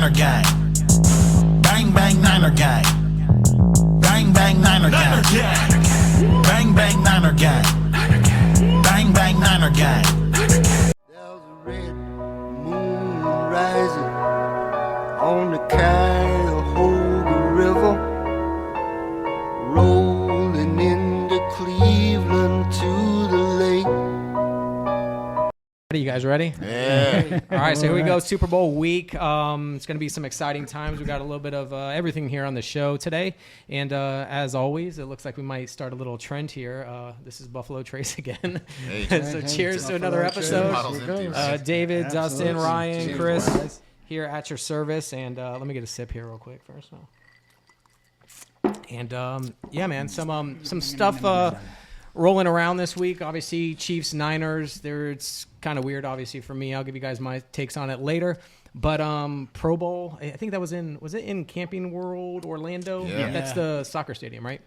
Niner gang. Bang, bang, Niner gang. Bang, bang, Niner gang. Bang, bang, Niner gang. Bang, bang, Niner gang. There's a red moon rising on the Cuyahoga River, rolling into Cleveland to the lake. You guys ready? Yeah. All right, so here we go. Super Bowl week. It's going to be some exciting times. We got a little bit of everything here on the show today. And as always, it looks like we might start a little trend here. This is Buffalo Trace again. Hey. So cheers to another episode. David, Dustin, Ryan, Cheers, Chris, boys. here at your service. And let me get a sip here real quick first. And yeah, man, some stuff rolling around this week. Obviously, Chiefs, Niners. It's kind of weird, obviously, for me. I'll give you guys my takes on it later. But Pro Bowl, I think that was it in Camping World, Orlando? Yeah. That's the soccer stadium, right?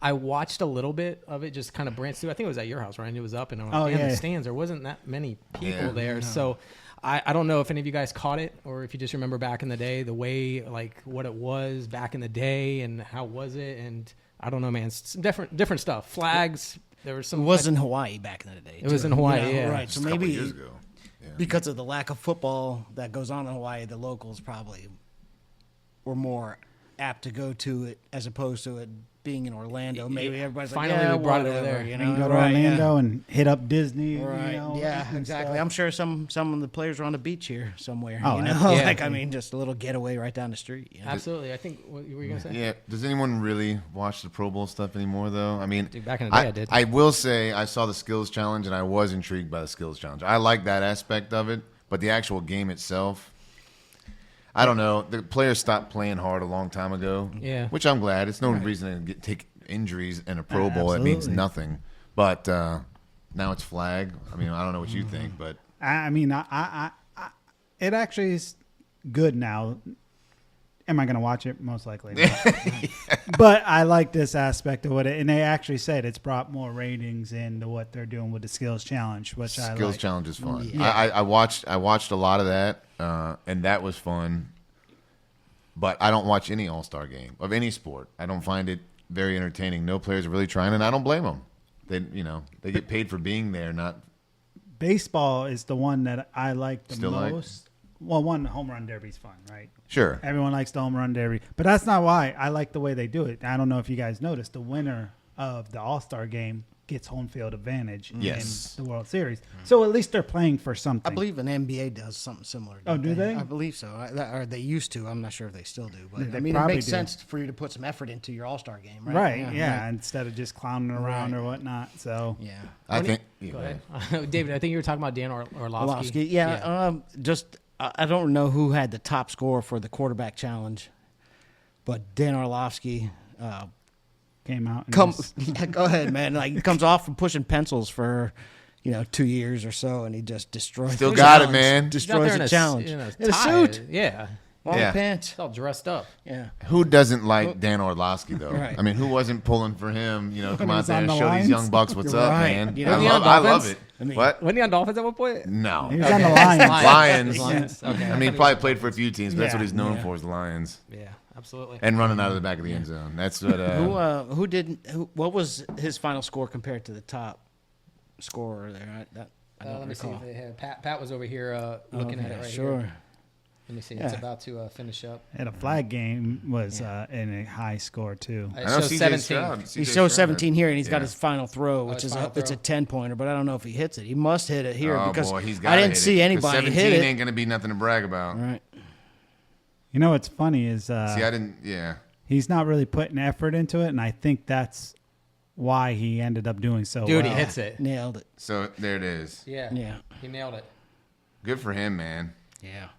I watched a little bit of it, just kind of branched through. I think it was at your house, Ryan. It was up in the stands. There wasn't that many people there. No. So I don't know if any of you guys caught it or if you just remember back in the day, the way, like, what it was back in the day and how was it. And I don't know, man. It's different stuff. Flags. There was some. It was in Hawaii back in the day. It was in Hawaii, yeah. Right. So Just a couple maybe years ago. Yeah. because of the lack of football that goes on in Hawaii, the locals probably were more apt to go to it as opposed to it being in Orlando. Maybe everybody's Finally, like, yeah, we brought it over whatever, there. you You know, can go to right, Orlando and hit up Disney. Right. You know, Yeah, and exactly. stuff. I'm sure some of the players are on the beach here somewhere. Oh, you know? absolutely. Like, I mean, just a little getaway right down the street. You know? Absolutely. I think, what were you going to say? Yeah. Does anyone really watch the Pro Bowl stuff anymore, though? I mean, Dude, back in the day, I did. I will say I saw the skills challenge, and I was intrigued by the skills challenge. I like that aspect of it, but the actual game itself, I don't know. The players stopped playing hard a long time ago. Yeah. Which I'm glad. It's no reason to take injuries in a Pro Bowl. It means Absolutely. nothing. But now it's flag. I mean, I don't know what you think, but I mean, it actually is good now. Am I going to watch it? Most likely not. But I like this aspect of what it, and they actually said it's brought more ratings into what they're doing with the skills challenge, which I skills like. challenge is fun. Yeah. I watched a lot of that, and that was fun. But I don't watch any All-Star game of any sport. I don't find it very entertaining. No players are really trying, and I don't blame them. They get paid for being there, not Baseball is the one that I like the Still like? most. Well, one, the home run derby's fun, right? sure. Everyone likes the home run derby, but that's not why. I like the way they do it. I don't know if you guys noticed, the winner of the All-Star game gets home field advantage Yes. in the World Series. So at least they're playing for something. I believe an NBA does something similar. Oh, don't do they? I believe so. Or they used to. I'm not sure if they still do. But They I mean, it probably makes do. sense for you to put some effort into your All-Star game, right? Right, yeah, right. instead of just clowning around Right. or whatnot. So Yeah. I think. Go ahead. David, I think you were talking about Dan Orlovsky. Orlovsky. Yeah. I don't know who had the top score for the quarterback challenge, but Dan Orlovsky came out. And comes. Yeah, go ahead, man. Like he comes off from pushing pencils for 2 years or so, and he just destroys. Still the got it, challenge. man. He's out there Destroys in the a, challenge in a, in a tie. suit, Yeah. long Yeah. pants. It's all dressed up. Yeah. Who doesn't like Dan Orlovsky though? Right. I mean, who wasn't pulling for him? Come out he's there on and the show lines? these young bucks what's You're up, right. man. You know, I love it. I mean- What? Wasn't he on Dolphins at one point? No. He was on the Lions. Lions. Lions. Okay. I mean, he probably played for a few teams, but that's Yeah. what he's known Yeah. for is the Lions Yeah, absolutely. and running out of the back of the end zone. That's what. What was his final score compared to the top scorer there? I don't Let me see recall. if they have Pat was over here looking at it right sure. here. Let me see. It's Yeah. about to finish up. And a flag game was in a high score too. It I know shows CJ 17. Stroud. He CJ shows Stroud. 17 here, and he's got Yeah. his final throw, which his is final it's a throw. 10-pointer, but I don't know if he hits it. He must hit it here Oh because boy, he's I gotta didn't hit see it. 'Cause anybody 17 hit it. ain't gonna be nothing to brag about. Right. You know what's funny is See, I didn't. Yeah. he's not really putting effort into it, and I think that's why he ended up doing so Dude, well. he hits it. Nailed it. So there it is. Yeah. Yeah. He nailed it. Good for him, man. Yeah.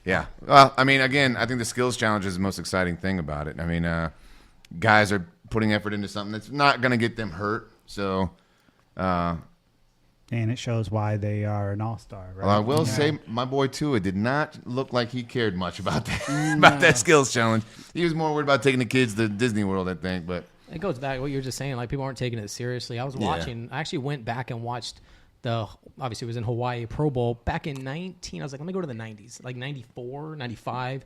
Yeah. Well, I mean, again, I think the skills challenge is the most exciting thing about it. I mean, guys are putting effort into something that's not going to get them hurt. So, And it shows why they are an all-star, right? well, I will say my boy Tua did not look like he cared much about that about that skills challenge. He was more worried about taking the kids to Disney World, I think. But It goes back to what you were just saying. Like, people aren't taking it seriously. I was watching. I actually went back and watched obviously it was in Hawaii Pro Bowl back in 19. I was like, let me go to the 90s, like 94, 95.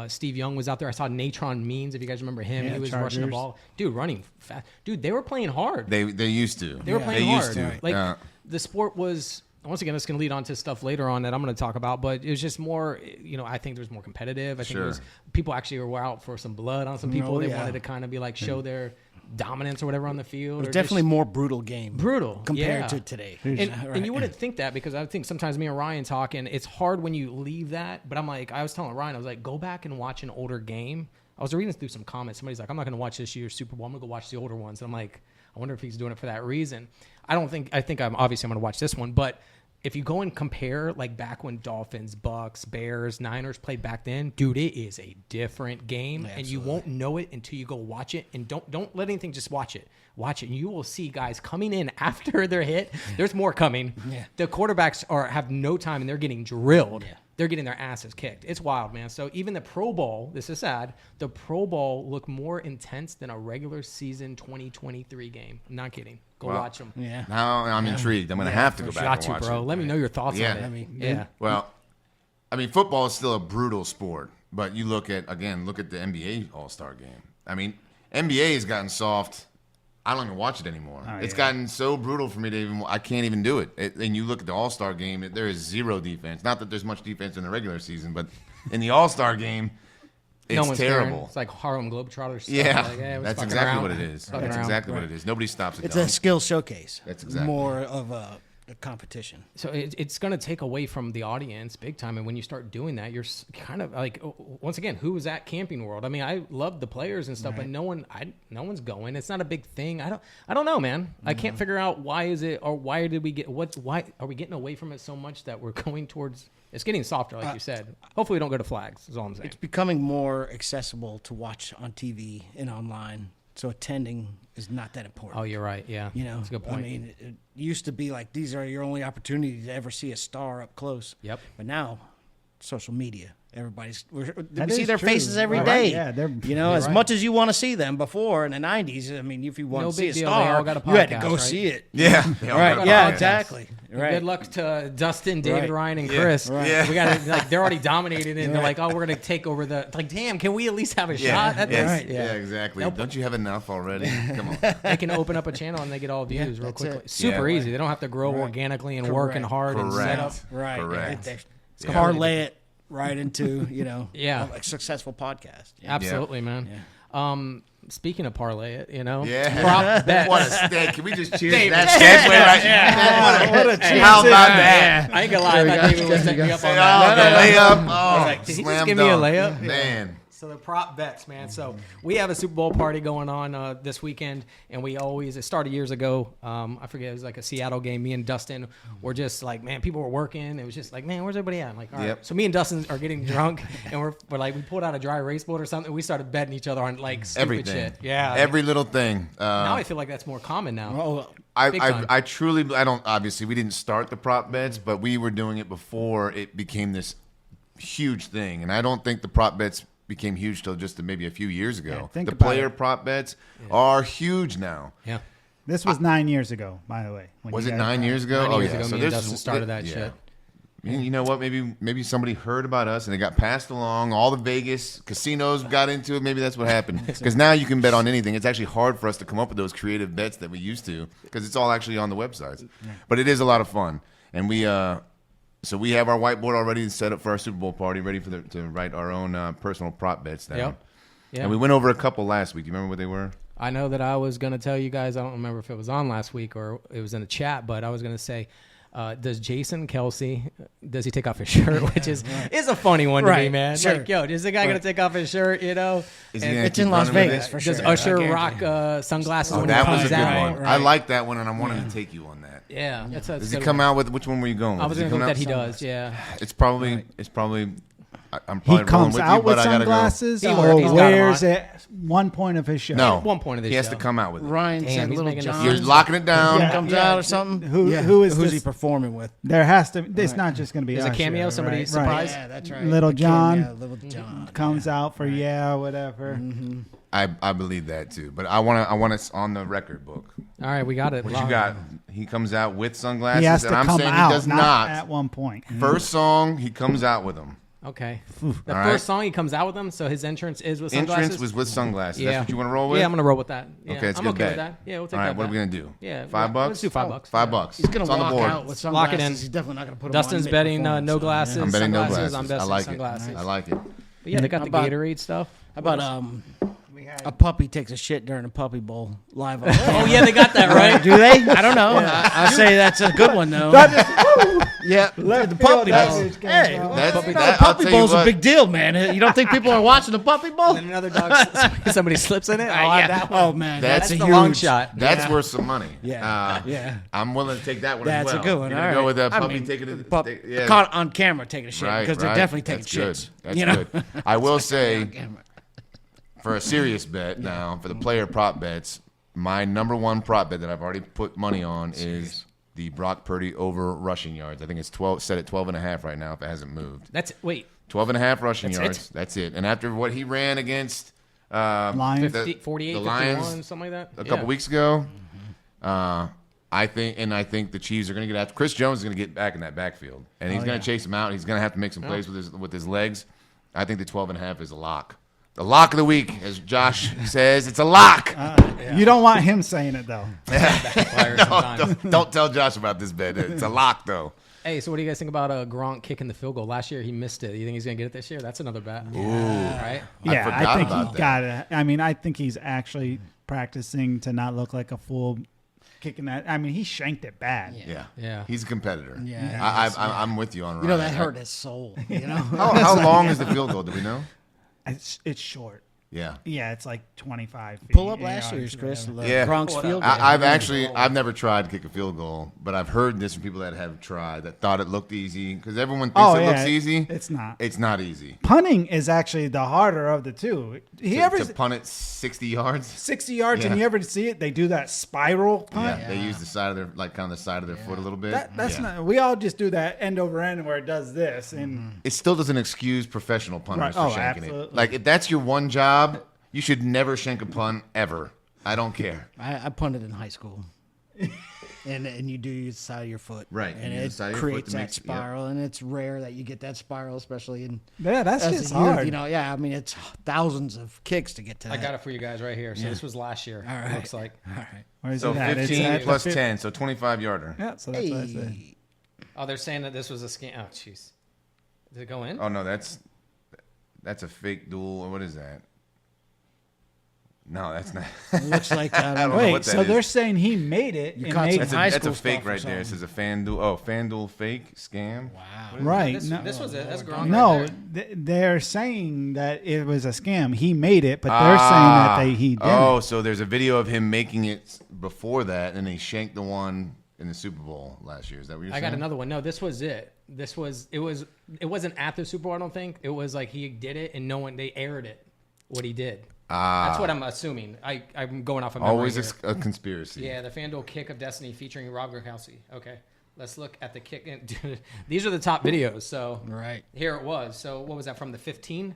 Steve Young was out there. I saw Natron Means, if you guys remember him. He was rushing the ball. Dude, running fast. Dude, they were playing hard. They used to. They were playing hard. Used to. Like, the sport was, once again, it's going to lead on to stuff later on that I'm going to talk about, but it was just more, I think there was more competitive. I think it was, people actually were out for some blood on some people. They wanted to kind of be like, show their dominance or whatever on the field. It was definitely more brutal game. Brutal. Compared to today. And you wouldn't think that, because I think sometimes me and Ryan talk, and it's hard when you leave that. But I'm like, I was telling Ryan, I was like, go back and watch an older game. I was reading through some comments. Somebody's like, I'm not going to watch this year's Super Bowl. I'm going to go watch the older ones. And I'm like, I wonder if he's doing it for that reason. I think I'm going to watch this one. But if you go and compare, like, back when Dolphins, Bucks, Bears, Niners played back then, dude, it is a different game. Absolutely. And you won't know it until you go watch it. And don't let anything, just watch it. Watch it, and you will see guys coming in after their hit. There's more coming. Yeah. The quarterbacks have no time, and they're getting drilled. Yeah. They're getting their asses kicked. It's wild, man. So even the Pro Bowl, this is sad, the Pro Bowl looked more intense than a regular season 2023 game. I'm not kidding. Go watch them. Yeah. Now I'm intrigued. I'm going to have to go back and watch it. Let me know your thoughts on it. Well, I mean, football is still a brutal sport, but you look at the NBA All-Star game. I mean, NBA has gotten soft. I don't even watch it anymore. It's gotten so brutal for me to I can't even do it. And you look at the All-Star game, there is zero defense. Not that there's much defense in the regular season, but in the All-Star game, it's terrible. Caring. It's like Harlem Globetrotters stuff. Yeah, like, that's exactly what it is. That's exactly what it is. Nobody stops it. It's a skill showcase. That's exactly more of a competition. So it's going to take away from the audience big time. And when you start doing that, you're kind of like, once again, who was at Camping World? I mean, I love the players and stuff, but no one's going. It's not a big thing. I don't know, man. I can't figure out why is it, or why did we get, why are we getting away from it so much that we're going towards, it's getting softer, like you said. Hopefully we don't go to flags, is all I'm saying. It's becoming more accessible to watch on TV and online. So attending is not that important. Oh, you're right. Yeah. That's a good point. I mean, it used to be like these are your only opportunity to ever see a star up close. Yep. But now, social media, we see their true. faces every day. Yeah, as much as you want to see them before in the 90s. I mean, if you want to see a star, you had to go see it. Yeah. Right. Yeah. Exactly. Right. Good luck to Dustin, David, Ryan, and Chris. Right. Yeah. We got they're already dominated, and they're like, oh, we're gonna take over the. Like, damn, can we at least have a shot at this? Right. Yeah, exactly. Nope. Don't you have enough already? Come on. They can open up a channel and they get all views real quickly. Super easy. They don't have to grow organically and working hard and set up. Right. Correct. Parlay it right into a successful podcast. Absolutely, man. Yeah. Speaking of parlay it, prop bets. What a steak. Can we just cheers that segue right? What a cheers. How about that? I ain't gonna lie, I thought David was setting me up on that. The layup. I was like, did he just give me a layup? Man. So the prop bets, man. So we have a Super Bowl party going on this weekend, and it started years ago. I forget, it was like a Seattle game. Me and Dustin were just like, man, people were working. It was just like, man, where's everybody at? I'm like, all right. So me and Dustin are getting drunk, and we're like, we pulled out a dry erase board or something. We started betting each other on like stupid everything. Shit. Yeah. Every little thing. Now I feel like that's more common now. Oh, I truly, obviously we didn't start the prop bets, but we were doing it before it became this huge thing. And I don't think the prop bets became huge till just maybe a few years ago. The player prop bets are huge now. Yeah. This was 9 years ago, by the way. Was it 9 years ago? 9 years ago, So me and Dustin started that shit. You know what? Maybe somebody heard about us and it got passed along. All the Vegas casinos got into it. Maybe that's what happened. Because now you can bet on anything. It's actually hard for us to come up with those creative bets that we used to, because it's all actually on the websites. But it is a lot of fun. And so we have our whiteboard already set up for our Super Bowl party, ready to write our own personal prop bets down. Yep. Yeah. And we went over a couple last week. Do you remember what they were? I know that I was going to tell you guys, I don't remember if it was on last week or it was in the chat, but I was going to say, does Jason Kelsey, does he take off his shirt? Which is a funny one to me, man. Sure. Like, yo, is the guy going to take off his shirt, It's in Las Vegas, for sure. Does Usher rock sunglasses when he that comes was a good out? one. I like that one, and I wanted to take you on that. Yeah. Does he come out with, which one were you going with? I was going to go with that he does, yeah. It's probably I'm probably he comes out with sunglasses or wears it one point of his shirt. No, one point of his he has show. to come out with it. Ryan said Little John. You're locking it down. Comes out or something. Who's he performing with? There has to. It's not just going to be There's a cameo. Somebody surprised. Yeah, that's right. Little John. Little John comes out for whatever. Mm-hmm. I believe that too, but I want it on the record book. All right, we got it. What you got? He comes out with sunglasses, He has to and I'm come saying out, he does not. at one point. First song, he comes out with them. Okay. The All right. first song he comes out with them, so his entrance is with sunglasses. Entrance was with sunglasses. Yeah. That's what you want to roll with? Yeah, I'm gonna roll with that. Yeah, Okay, it's a I'm good okay bet. with that. Yeah, we'll take All right, that. what are we bet. gonna do? Yeah, $5. Let's do $5. $5. He's gonna It's on the walk board. out with Lock it sunglasses. in. He's definitely not gonna put them Dustin's on betting no mid-performance, glasses. I'm betting no sunglasses. glasses. I'm betting I like sunglasses. it. I like it. But yeah, they got the About- Gatorade stuff. How about a puppy takes a shit during a puppy bowl live on Oh yeah, they got that right. Do they? I don't know. I'll say that's a good one though. Yeah, the puppy bowl. Hey, I'll puppy tell you bowl's a what. big deal, man. You don't think people are watching the puppy bowl? And another dog, somebody slips in it. I'll have that one. Oh man, That's that's a the huge long shot. That's worth some money. Yeah. Yeah. I'm willing to take that one That's as well. a good one. You're All gonna right. go with a I puppy mean, taking it. pup- Yeah. caught on camera taking a shit Right, because they're right. definitely taking That's shits. good. That's you know? good. I will say, Camera. for a serious bet now, for the player prop bets, my number one prop bet that I've already put money on is the Brock Purdy over rushing yards. I think it's 12, set at 12.5 right now if it hasn't moved. That's wait. 12.5 rushing That's yards. it? That's it. And after what he ran against Lions. 50, 48, the 51, Lions something like that. a couple weeks ago, I think the Chiefs are going to get after Chris Jones is going to get back in that backfield, and he's going to chase him out. He's going to have to make some plays with his legs. I think the 12.5 is a lock. The lock of the week, as Josh says, it's a lock. You don't want him saying it though. Don't tell Josh about this bet. It's a lock, though. Hey, so what do you guys think about Gronk kicking the field goal? Last year he missed it. You think he's gonna get it this year? That's another bet. Ooh, right? Yeah, forgot I think about he that. got it. I mean, I think he's actually practicing to not look like a fool kicking that. I mean, he shanked it bad. Yeah, Yeah. He's a competitor. Yeah. I'm with you on Ryan. You know that hurt his soul. You know. How long is the field goal? Do we know? It's short. Yeah. Yeah, it's like 25 feet. Pull up you know, last year's, it's Chris. whatever. Yeah. Gronk's field goal. I've never tried to kick a field goal, but I've heard this from people that have tried that thought it looked easy because everyone thinks it looks easy. It's not. It's not easy. Punting is actually the harder of the two. To punt it 60 yards. 60 yards, and Yeah. you ever see it? They do that spiral punt. Yeah, they use the side of their kind of the side of their foot a little bit. That's Yeah. not. We all just do that end over end where it does this, and It still doesn't excuse professional punters Right. for Oh, shanking it. absolutely. Like if that's your one job, you should never shank a punt ever. I don't care. I punted in high school. And you do use the side of your foot. Right, And you use it the side of your foot creates to that make- spiral, and it's rare that you get that spiral, especially in yeah, that's as just a youth, hard. You know, yeah, I mean, it's thousands of kicks to get to that. I got it for you guys right here. So this was last year. All right. It looks like. All right. Where is So it at? It's 15 at the plus fif- 10, so 25 yarder. Yeah, so that's what I said. Hey. Oh, they're saying that this was a scam. Oh, jeez. Did it go in? Oh no, that's a fake duel. Or what is that? No, that's not. It looks like don't know Wait, what that so is. they're saying he made it and caught made some That's a, high that's a school fake stuff or right there. It something. says a FanDuel. Oh, FanDuel fake scam. Wow. right. This, no, this was it. That's Gronk. no, Right there. they're saying that it was a scam. He made it, but they're saying that he didn't. Oh, so there's a video of him making it before that, and he shanked the one in the Super Bowl last year. Is that what you're I saying? got another one. No, this was it. It wasn't at the Super Bowl, I don't think. It was like he did it and they aired it, what he did. That's what I'm assuming. I'm going off of memory Always here. a conspiracy. Yeah, the FanDuel Kick of Destiny featuring Rob Gronkowski. Okay, let's look at the kick. These are the top videos. So Right. here it was. So what was that from the 15?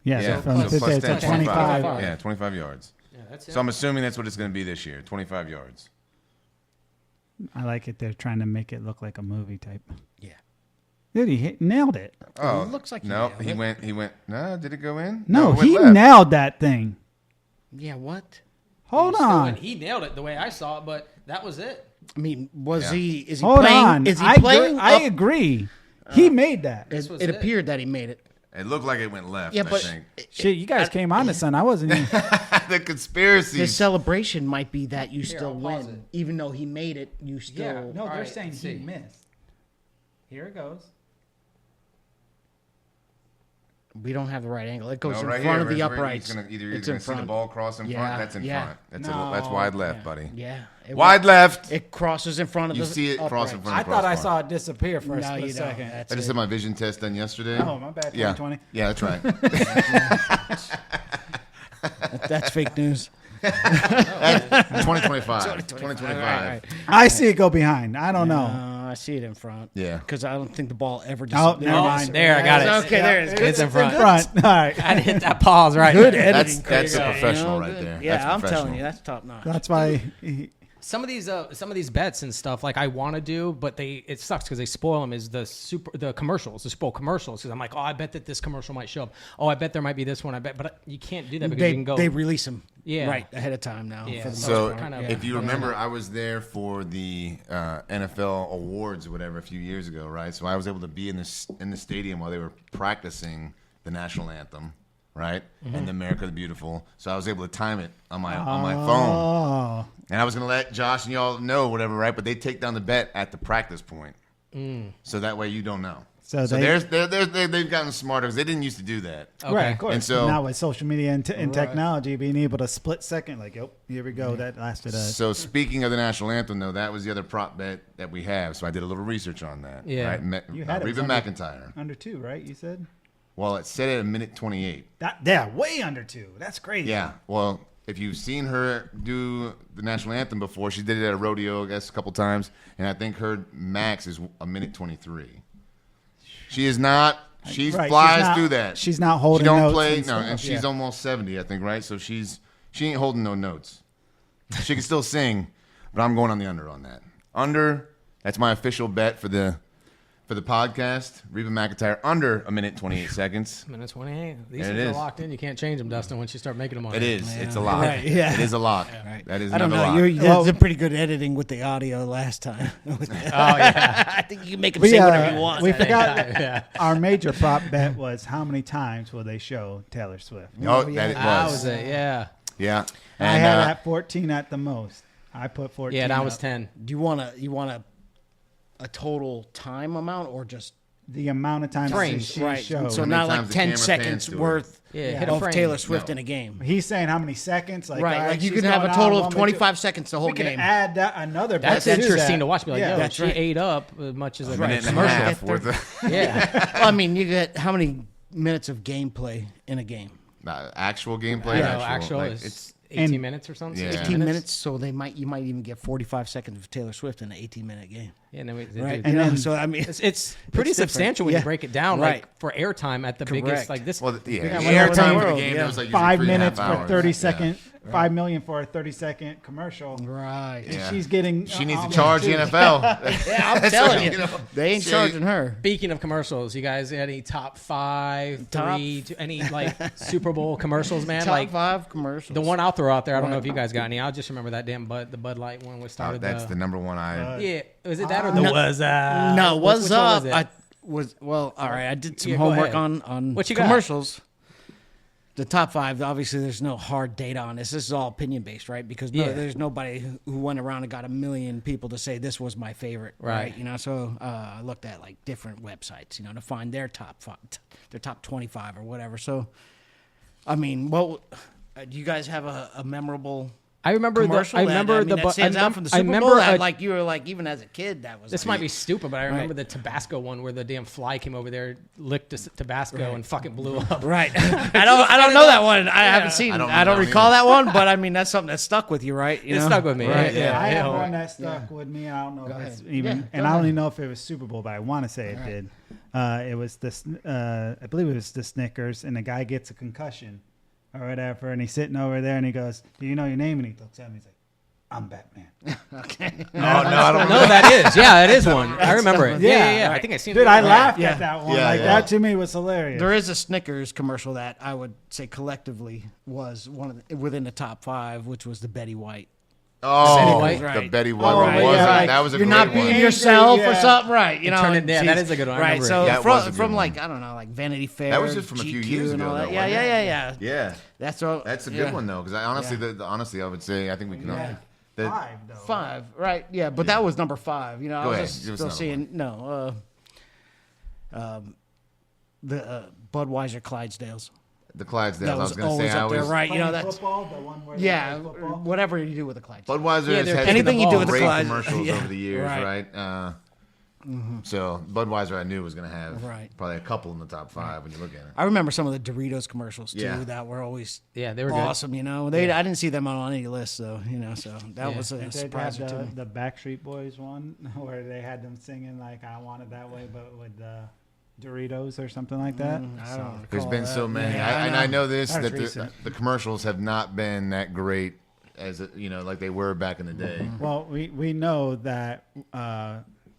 Yeah, Yeah, so from plus- the plus it's a 10, 25. Yeah, 25 yards. Yeah, that's it. So I'm assuming that's what it's going to be this year, 25 yards. I like it. They're trying to make it look like a movie type. Yeah. Dude, he nailed it. Oh, looks like he no. nailed He went. No, did it go in? No, it went he left. nailed that thing. Yeah, what? Hold He still on. went- He nailed it the way I saw it, but that was it. I mean, Yeah. is he Hold playing? on. Is he I playing? I up- agree. He made that. This was it it. appeared that he made it. It looked like it went left. Yeah, I but think. Shit, you guys came on to son. I wasn't even. The conspiracy. the celebration might be that you Here, still I'll pause win, it. even though he made it. You still. Yeah. No, All they're right, saying let's he see. missed. Here it goes. We don't have the right angle. It goes No, in right front here, of the right where uprights. He's gonna, either you're It's going in to see the front. ball cross in Yeah, front. That's in yeah. front. That's No, that's wide left, yeah, buddy. Yeah. It Wide left. It crosses in front of You the. see it cross in uprights. front I of the thought I crossbar. saw it disappear for a No, split you don't. second. That's I just it. had my vision test done yesterday. Oh, my bad. Yeah. 2020. Yeah, that's right. That's fake news. 2025. 2025. All right. I see it go behind. I don't know. I see it in front. Yeah. Because I don't think the ball ever Oh, just. never mind. There, I got it. Okay, there it is. It's in front. All right. I hit that pause right. Good there. editing. That's a Craig. professional You know, right there. Yeah, That's I'm telling professional. you, that's top notch. That's why. Some of these bets and stuff like I want to do, but it sucks because they spoil them. Is the commercials, the Super Bowl commercials? Because I'm like, oh, I bet that this commercial might show up. Oh, I bet there might be this one. I bet, but you can't do that because you can go. They release them Yeah. right ahead of time now. Yeah. For the So most part. if you remember, I was there for the NFL awards or whatever a few years ago, right? So I was able to be in the stadium while they were practicing the national anthem, right? And the America the Beautiful. So I was able to time it on my phone. Oh, And I was going to let Josh and y'all know whatever, right? But they take down the bet at the practice point. So that way you don't know. So they've gotten smarter because they didn't used to do that. Okay. right, of course. And so- now with social media and technology, being able to split second, like, yep, here we go. That lasted So speaking of the national anthem, though, that was the other prop bet that we have. So I did a little research on that. Yeah. Right? You had it Reba was McEntire. under 2, right? You said Well, it said at a minute 28. yeah, way under 2. That's crazy. Yeah. Well, if you've seen her do the national anthem before, she did it at a rodeo, I guess, a couple times, and I think her max is a minute 23. She is not. She Right, flies she's not- through that. she's not holding She don't notes play. and No, stuff, and she's yeah. almost 70, I think, right? So she ain't holding no notes. She can still sing, but I'm going on the under on that. Under. That's my official bet for the podcast. Reba McEntire under a minute 28 seconds. Minute 28. These There it things are is. locked in. You can't change them, Dustin, once you start making them on. It is. It's a lock. Right, yeah. It is a lock. Right. That is I don't another know. lock. You did some pretty good editing with the audio last time. Oh, yeah. I think you can make him We, say whatever you want. we forgot Yeah. our major prop bet was how many times will they show Taylor Swift? Oh, that it That was. was it. Yeah. Yeah. I And had at 14 at the most. I put 14. Yeah, that was up. 10. Do you want a total time amount or just The amount of times Frames. she right? showed. So How many not like times the 10 camera seconds pans to her. worth Yeah, hit a of frame. Taylor Swift No. in a game. He's saying how many seconds? Like, Right, all like you she's can have a going total out, of 1 minute, 25 seconds the whole We can game. add that another. bet That's to do interesting that. to watch. Be like, Yeah. yo, That's she right. ate up as much as a a minute and a commercial. half worth of Yeah. Well, I mean, you get how many minutes of gameplay in a game? actual gameplay. No, actual like, is it's 18 and- minutes or something. Yeah. 18 minutes, so you might even get 45 seconds of Taylor Swift in an 18-minute game. Yeah, and then Right. dude, And then- so I mean, it's pretty It's different. substantial when Yeah. you break it down, Right. like for airtime at the biggest, Correct. like this. well, yeah. got The one over airtime the for the world, game yeah. was like 5 usually 3.5 minutes for hours. 30 Yeah. second. 5 million for a 30-second commercial. right. And Yeah. she's getting. She needs to almost charge the 2. NFL. Yeah, I'm That's telling what, you, know, they ain't she- charging her. Speaking of commercials, you guys any top 5, Top- 3, any like Super Bowl commercials, man? Top like 5 commercials. the one I'll throw out there. I don't know if you guys got any. I'll just remember that damn the Bud Light one we started. That's the number one I. Yeah, was it that or the No. was No, which was one up. was it? I was well. All right, I did some Yeah, go homework ahead. on What you got? commercials. The top 5. Obviously, there's no hard data on this. This is all opinion based, right? Because Yeah. there's nobody who went around and got a million people to say this was my favorite, Right. You know, so I looked at like different websites, to find their top 5, their top 25 or whatever. So, I mean, do you guys have a memorable? I remember Commercial I remember that the stands out from the Super I remember Bowl. That, a- like you were like even as a kid, that was This like, might be stupid, but I remember Right. the Tabasco one where the damn fly came over there, licked the Tabasco, and fucking blew up. Right. I don't know that one. I haven't seen. I don't I don't know recall either. that one, but I mean that's something that stuck with you, right? It stuck with me. Right. Yeah. I have Yeah. one that stuck with me. I don't know if it's ahead. even, Yeah, and go I don't ahead. even know if it was Super Bowl, but I want to say it did. It was this. I believe it was the Snickers, and the guy gets a concussion or whatever, and he's sitting over there, and he goes, "Do you know your name?" And he looks at me, he's like, "I'm Batman." Okay. Oh, no, I don't No, that is. Yeah, that is one. I remember it. Yeah. I think I seen it. Dude, I laughed Yeah. at that one. Yeah, like yeah. that to me was hilarious. There is a Snickers commercial that I would say collectively was one of within the top 5, which was the Betty White. Oh, White? the Right. Betty White Oh, one yeah, wasn't. like, That was a You're great not one. being yourself Yeah. or something, right? You know, Turn it- and yeah, she's- that is a good one. I Right. remember So it. That was a good from one. like I don't know, like Vanity Fair. That was just from a few GQ years and ago, all that. though, Yeah, wasn't yeah. Yeah, That's all. that's a good yeah. one though. Because I honestly, Yeah. honestly, I would say I think we can. Yeah. The, 5 though. 5, right? Yeah, but that was number 5. You know, Go I ahead, was just give us still another seeing the Budweiser Clydesdales. the Clydesdales. That I was was going to always say I up there, was. right? You know, Playing that's football, the one where they yeah. play football. Whatever you do with the Clydesdales. Budweiser Yeah, has they're had kicking Anything the you do ball. with the great Clydes. commercials Yeah. over the years, Right. right? So Budweiser, I knew was going to have Right. probably a couple in the top 5 when you look at it. I remember some of the Doritos commercials too Yeah. that were always Yeah, they were good. awesome. You know, I didn't see them on any list, so so that Yeah. was a They surprise had to me. the Backstreet Boys one where they had them singing like "I Want It That Way," but with the Doritos or something like that. I don't There's recall been that. so many. Yeah, I know this, That was that recent. the commercials have not been that great as, like they were back in the day. Well, we know that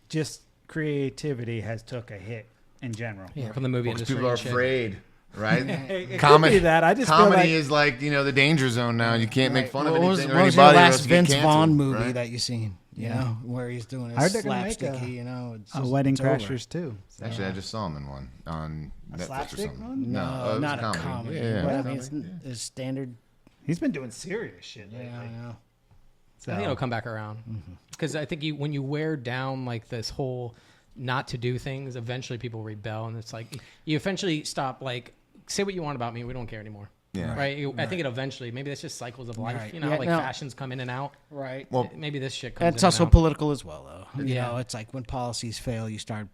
just creativity has took a hit in general. Yeah, from the movie Because industry. people are and shit. afraid, right? It could be that. I just feel comedy like is like, the danger zone now. You can't make fun of What was, anything what or was your anybody or last else you get Vince canceled, Vaughn movie right? that you seen? You know, where he's doing I heard his they're gonna make slapsticky. It's a just- Wedding it's over. Crashers too. So. Actually, I just saw him in one on Netflix or slapstick something. one? No, it was not a comedy. Yeah, But yeah. I mean, it's standard. He's been doing serious shit lately. Yeah, I know. So, I think it'll come back around because I think when you wear down like this whole not to do things, eventually people rebel, and it's like you eventually stop. Like, say what you want about me, we don't care anymore. Yeah. Right. I think it eventually. Maybe that's just cycles of life. Right. You know, Yeah, how, like no. fashions come in and out. Right. Well, Maybe this shit comes. And it's in also and out. political as well, though. You Yeah. know, it's like when policies fail, you start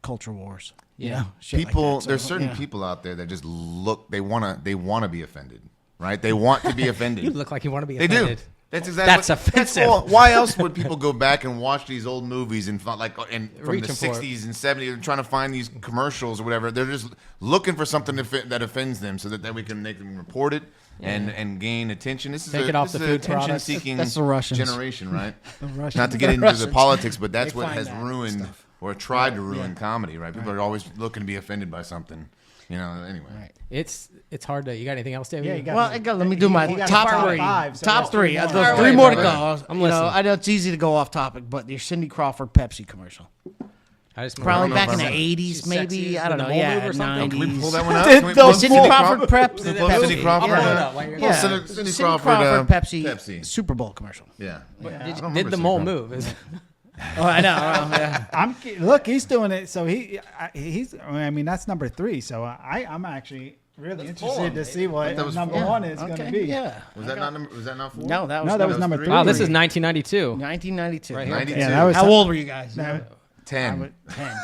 culture wars. You Yeah. know, shit like people that. So, there's certain yeah. people out there that just look, they want to be offended, right? They want to be offended. You look like you want to be They offended. do. That's exactly. That's offensive. Why else would people go back and watch these old movies and from Reaching the for it. '60s and '70s, they're trying to find these commercials or whatever? They're just looking for something that offends them, so that we can make them report it and gain attention. This is Take it off the food products. attention-seeking That's the Russians. generation, right? Russians. Not to get into the Russians. politics, but that's They what find has that ruined stuff. or tried to ruin comedy, right? People are always looking to be offended by something. Anyway. Right. It's hard to. You got anything else, David? Yeah, you got- Well, let me do my He got top top three. five, so Top that's three. three more. There's All three right, more to all go. right. I'm You know, listening. I know it's easy to go off topic, but your Cindy Crawford Pepsi commercial. I just Probably know back if in the I'm- 80s, She's maybe. sexy I don't with know. the mole Yeah, move or something? 90s. Can we pull that one up? Can we The pull Cindy Cindy Crawford Pepsi. Cindy Crawford. I'll pull it up while you're Yeah, Cindy Cindy Crawford, Crawford Pepsi, Pepsi. Super Bowl commercial. Yeah. Did the mole move? Oh, I know. Yeah. Look, he's doing it. So he's. I mean, that's number 3. So I'm actually really interested to see what That was number four. 1 is going to be. Yeah. Was that not 4? No, that was No, that was number number three. 3. Wow, this is 1992. 1992. Right here. 92. Yeah, that was How old were you guys? 10. 10.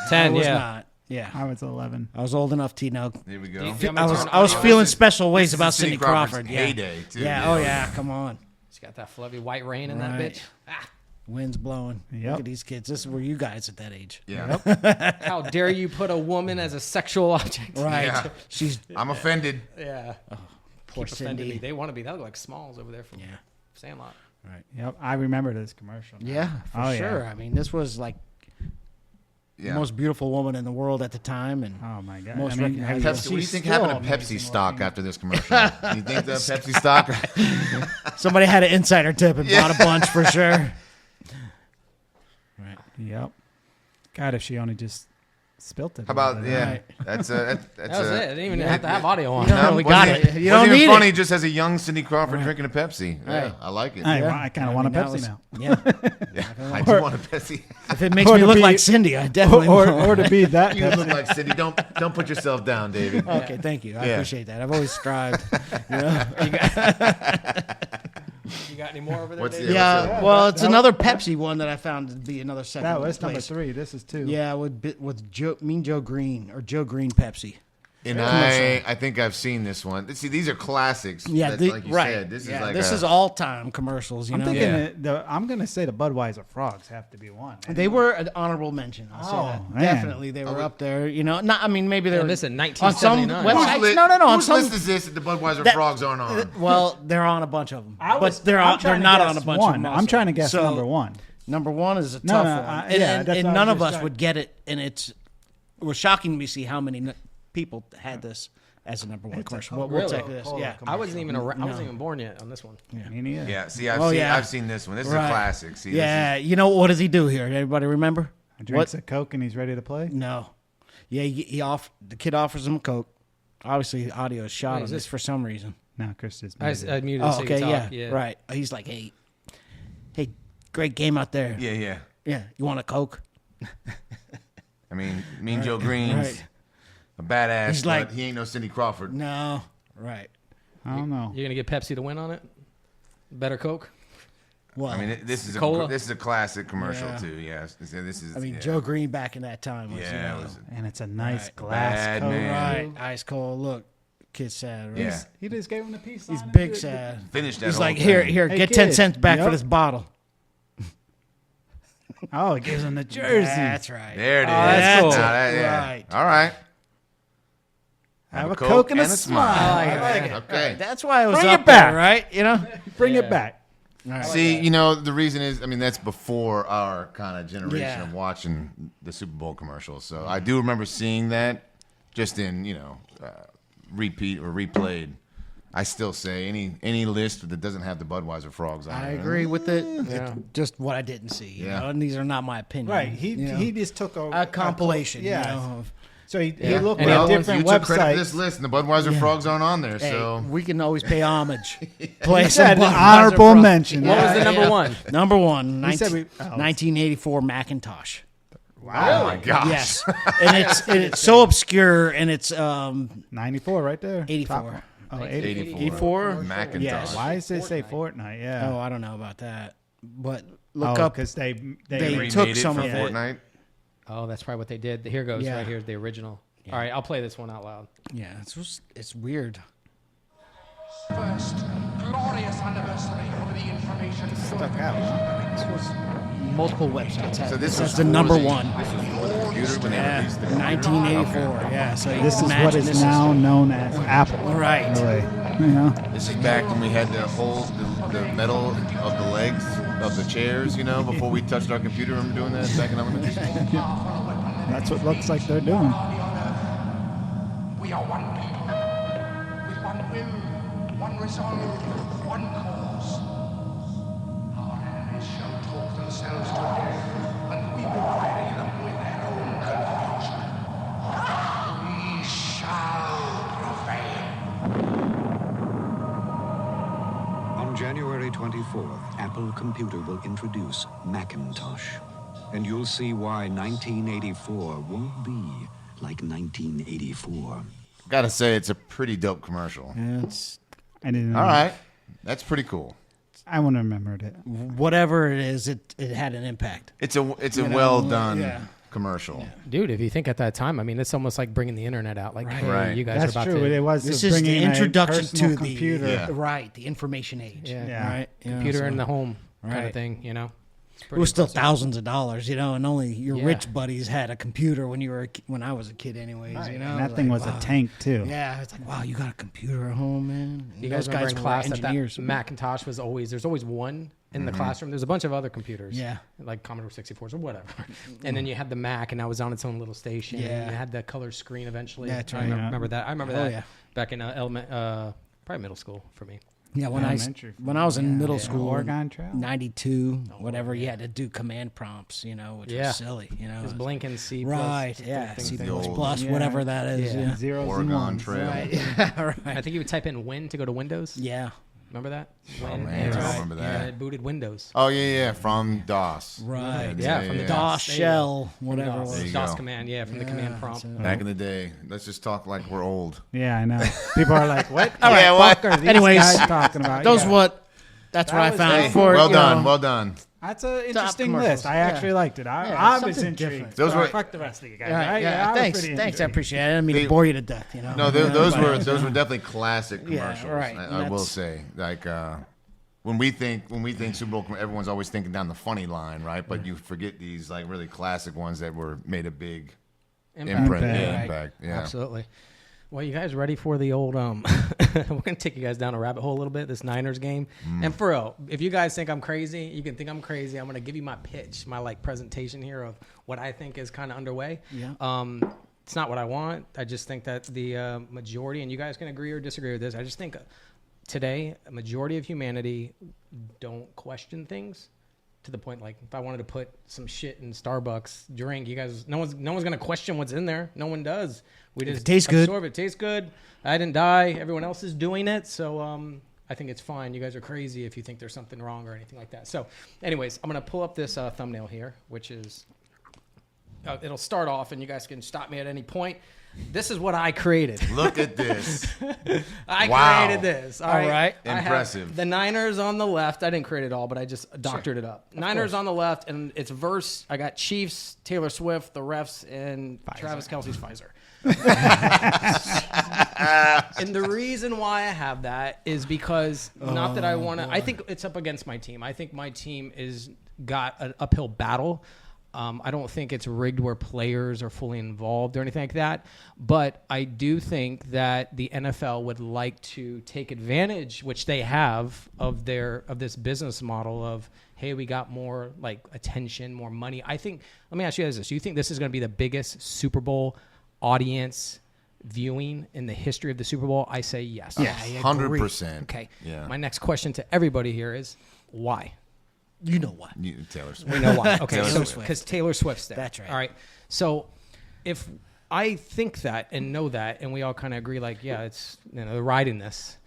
10, I was yeah. not. Yeah. I was 11. I was old enough to know. Here we go. I was feeling special ways This is about Cindy Cindy Crawford's Crawford. Yeah. heyday, too. Yeah. Oh yeah. Come on. She's got that fluffy white rain in that Right. bitch. Wind's blowing. Yep. Look at these kids. This is where you guys at that age. Yeah. How dare you put a woman as a sexual object? Right. Yeah. She's I'm offended. Yeah. poor Keep offending Cindy. me. They want to be. They look like Smalls over there from Yeah. Sandlot. Right. Yep, I remember this commercial. Yeah, for Oh, yeah. sure. I mean, this was like Yeah. the most beautiful woman in the world at the time, and Oh my god. Most I mean, recognizable. have Pepsi, you- what do you she's think still happened to Pepsi amazing stock looking. after this commercial? Do you think the Pepsi stock? somebody had an insider tip and bought a bunch for sure. Right. Yep. God, if she only just spilt it. How about Right. That's That was it. I didn't even have to have audio on. No, we got wasn't it. You wasn't don't even need funny it. just as a young Cindy Crawford drinking a Pepsi. Yeah, Right. I like it. I kind of want a that Pepsi was- now. Yeah. Yeah, I do want a Pepsi. If it makes Or me to look be- like Cindy, I definitely will. Or to be that You Pepsi. look like Cindy. Don't put yourself down, David. Okay, thank you. I Yeah. appreciate that. I've always strived. You got any more over there? What's David? the- Yeah, well, it's another Pepsi one that I found to be another second. That was number place. 3. This is 2. Yeah, with Mean Joe Green or Joe Green Pepsi. And I think I've seen this one. See, these are classics. Yeah, That's like you right. said. This Yeah, is like this is all time commercials. You I'm know, thinking Yeah. I'm going to say the Budweiser Frogs have to be one. they were an honorable mention. I'll say Oh, that. man. Definitely, they were up there. You know, not. I mean, maybe they Yeah, were. listen, on some 1979. websites. No. On Whose some. list is this that the Budweiser that- frogs aren't on? Well, they're on a bunch of them, I'm but they're trying to not guess on a bunch one. of them. I'm trying to guess So, number 1. Number one is a No, tough no, one, yeah, and, that's and what I none was of just us trying- would get it. And it was shocking to see how many people had this as a number one commercial. We'll really? take this. Yeah. I wasn't even around. I wasn't even born yet on this one. Me neither. Yeah, see, Oh, yeah. I've seen this one. This is Right. a classic. See, Yeah, you know what does he do here? Everybody remember? He drinks a Coke and he's ready to play. No. Yeah, the kid offers him a Coke. Obviously, the audio is shot Wait, on is this this- for some reason. No, Chris is. I muted Oh, so you okay, could yeah, talk. Yeah, right. He's like, hey, great game out there. yeah. Yeah, you want a Coke? I mean, Mean Joe Green's Right. a badass, He's but like- he ain't no Cindy Crawford. No, right. I don't know. You're gonna get Pepsi to win on it. Better Coke. Well, I mean, this is a classic commercial too. Yes, this is. I mean, Joe Green back in that time was, Yeah, it was And it's a nice Right. glass Bad coat. man. right, ice cold. Look, kid's sad. Right? Yeah. He just gave him the peace sign. He's and big did- sad. finished that. He's whole like, thing. here, Hey, get 10 kid. cents back for Yep. this bottle. Oh, he gives him the jersey. That's right. There it is. that's cool. Now that- yeah. Right. All right. Have a Coke and a smile. I like it. Okay. That's why I was Bring up it back. there, right? You know. Bring it back. See, the reason is, I mean, that's before our kind of generation Yeah. of watching the Super Bowl commercials. So I do remember seeing that just in, repeat or replayed. I still say any list that doesn't have the Budweiser frogs on I it. agree with it. Yeah. It's just what I didn't see. You Yeah. know? And these are not my opinions. Right. He you know? he just took a compilation. Yeah. You know, of, So he Yeah. looked And at well, different you took credit for websites. this list, and the Budweiser frogs aren't on there. hey, So we can always pay homage. Play He some said Budweiser honorable Pro- mention. What was Yeah. the number one? Number one, He said 1984 Macintosh. oh my gosh, Yes, and it's so obscure, and it's 94 right there. 84. Top- Oh, 84. 84? Macintosh. Yes. Why does it say Fortnite? Yeah. Oh, I don't know about that, but Oh, look up. because they They Remade took it some for of it. Fortnite. Oh, that's probably what they did. Here goes. Yeah. Right here's the original. All right, I'll play this one out loud. Yeah, it's weird. First glorious anniversary of the information stuck out. Multiple websites. So this That's was the for number the- one. This was for the computer when they Yeah, released it. 1984. Yeah, so you This can is what imagine is this now known as Apple. Right. Really. You know? This is back when we had to hold the metal of the legs of the chairs, before we touched our computer. Remember doing that back in elementary school? That's what looks like they're doing. We are one people, with one will, one resolve, one cause. Our enemies shall talk themselves to death, and we will bury them with their own confusion. We shall prevail. On January 24th, Apple Computer will introduce Macintosh. And you'll see why 1984 won't be like 1984. Gotta say, it's a pretty dope commercial. Yeah, it's I didn't. All right, that's pretty cool. I wouldn't have remembered it. whatever it is, it had an impact. It's a well done yeah. commercial. Dude, if you think at that time, I mean, it's almost like bringing the internet out. Like, hey, Right. you guys That's are about true. to. It was This is bringing the introduction a personal to computer. the Yeah. right, the information age. Yeah. Yeah. Right. You know, computer so- in the home kind Right. of thing, It's It pretty was still impressive. thousands of dollars, and only your Yeah. rich buddies had a computer when I was a kid, anyways. And that thing was wow. a tank too. Yeah, it's like, wow, you got a computer at home, man. And You guys those remember guys in were class that engineers. Macintosh was there's always one in the classroom. There's a bunch of other computers. Yeah. Like Commodore 64s or whatever. And then you had the Mac, and that was on its own little station. Yeah. And you had the color screen eventually. That's I right. remember that. I remember Oh, that yeah. back in probably middle school for me. Yeah, Elementary. when I was in middle Yeah. school, Oregon Trail. 92, whatever, you had to do command prompts, which Yeah. was silly, It was blinking C++. Right, plus, yeah, thing, C++, thing. old- whatever that is. Yeah. Yeah, Zeros and Oregon ones. Trail. right, yeah, right. I think you would type in Win to go to Windows. Yeah, Remember that? Oh Win, man, I right. don't remember Yeah, that. it booted Windows. Oh yeah, from DOS. right. Yeah, from the DOS There you go. shell, whatever it DOS, was. There you DOS go. command, yeah, from the command prompt. Back in the day. Let's just talk like we're old. Yeah, I know. People are like, "What? Yeah, what? Fuck are these Anyways, guys talking about?" That's Yeah. what That I was- found hey, for well you done, know, well done. That's an interesting commercials. list. I Yeah. actually liked it. Yeah, I was something intrigued. different. Those were- Fuck the rest of you guys. Right, Right? yeah, I was thanks, pretty thanks. I intrigued. appreciate it. I didn't mean They- to bore you to death. No, those but- were definitely classic Yeah, commercials. right, I and will that's- say, like when we think Super Bowl, everyone's always thinking down the funny line, right? But you forget these like really classic ones that were made a big imprint, Impact. impact. Yeah. Absolutely. Well, you guys ready for the old? We're gonna take you guys down a rabbit hole a little bit. This Niners game, and for real, if you guys think I'm crazy, you can think I'm crazy. I'm gonna give you my pitch, my presentation here of what I think is kind of underway. Yeah. It's not what I want. I just think that the majority, and you guys can agree or disagree with this. I just think today a majority of humanity don't question things. To the point, like if I wanted to put some shit in Starbucks drink, you guys, no one's gonna question what's in there. No one does. We just it tastes good. absorb it. Tastes good. I didn't die. Everyone else is doing it, so I think it's fine. You guys are crazy if you think there's something wrong or anything like that. So, anyways, I'm gonna pull up this thumbnail here, which is it'll start off, and you guys can stop me at any point. This is what I created. Look at this. I Wow. created this. All right. I have Impressive. the Niners on the left. I didn't create it all, but I just doctored it up. Niners on the left, and it's verse. I got Chiefs, Taylor Swift, the refs, and Travis Kelce's Pfizer. And the reason why I have that is because not that I want to. I think it's up against my team. I think my team is got an uphill battle. I don't think it's rigged where players are fully involved or anything like that. But I do think that the NFL would like to take advantage, which they have, of this business model of, hey, we got more like attention, more money. I think. Let me ask you guys this: do you think this is going to be the biggest Super Bowl audience viewing in the history of the Super Bowl? I say yes. Yeah, 100%. Okay. Yeah. My next question to everybody here is why? You know what? Taylor Swift. We know why. Okay, Taylor so Swift. because Taylor Swift's there. That's right. All right. So if I think that and know that, and we all kind of agree, like, yeah, it's they're riding this.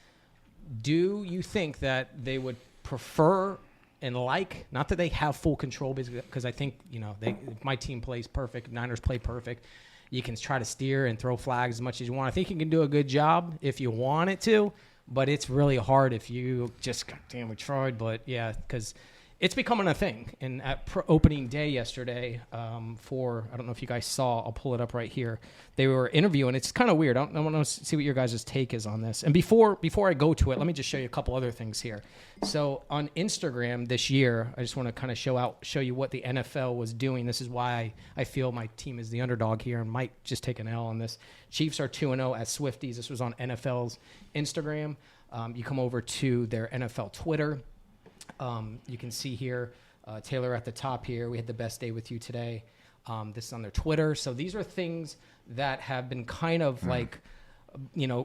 Do you think that they would prefer and like, not that they have full control, because I think if my team plays perfect, Niners play perfect. You can try to steer and throw flags as much as you want. I think you can do a good job if you want it to, but it's really hard if you just, goddamn, we tried. But yeah, because it's becoming a thing. And at opening day yesterday, I don't know if you guys saw, I'll pull it up right here. They were interviewing. It's kind of weird. I want to see what your guys' take is on this. And before I go to it, let me just show you a couple other things here. So on Instagram this year, I just want to kind of show you what the NFL was doing. This is why I feel my team is the underdog here and might just take an L on this. Chiefs are 2-0 as Swifties. This was on NFL's Instagram. You come over to their NFL Twitter. You can see here, Taylor at the top here. We had the best day with you today. This is on their Twitter. So these are things that have been kind of like,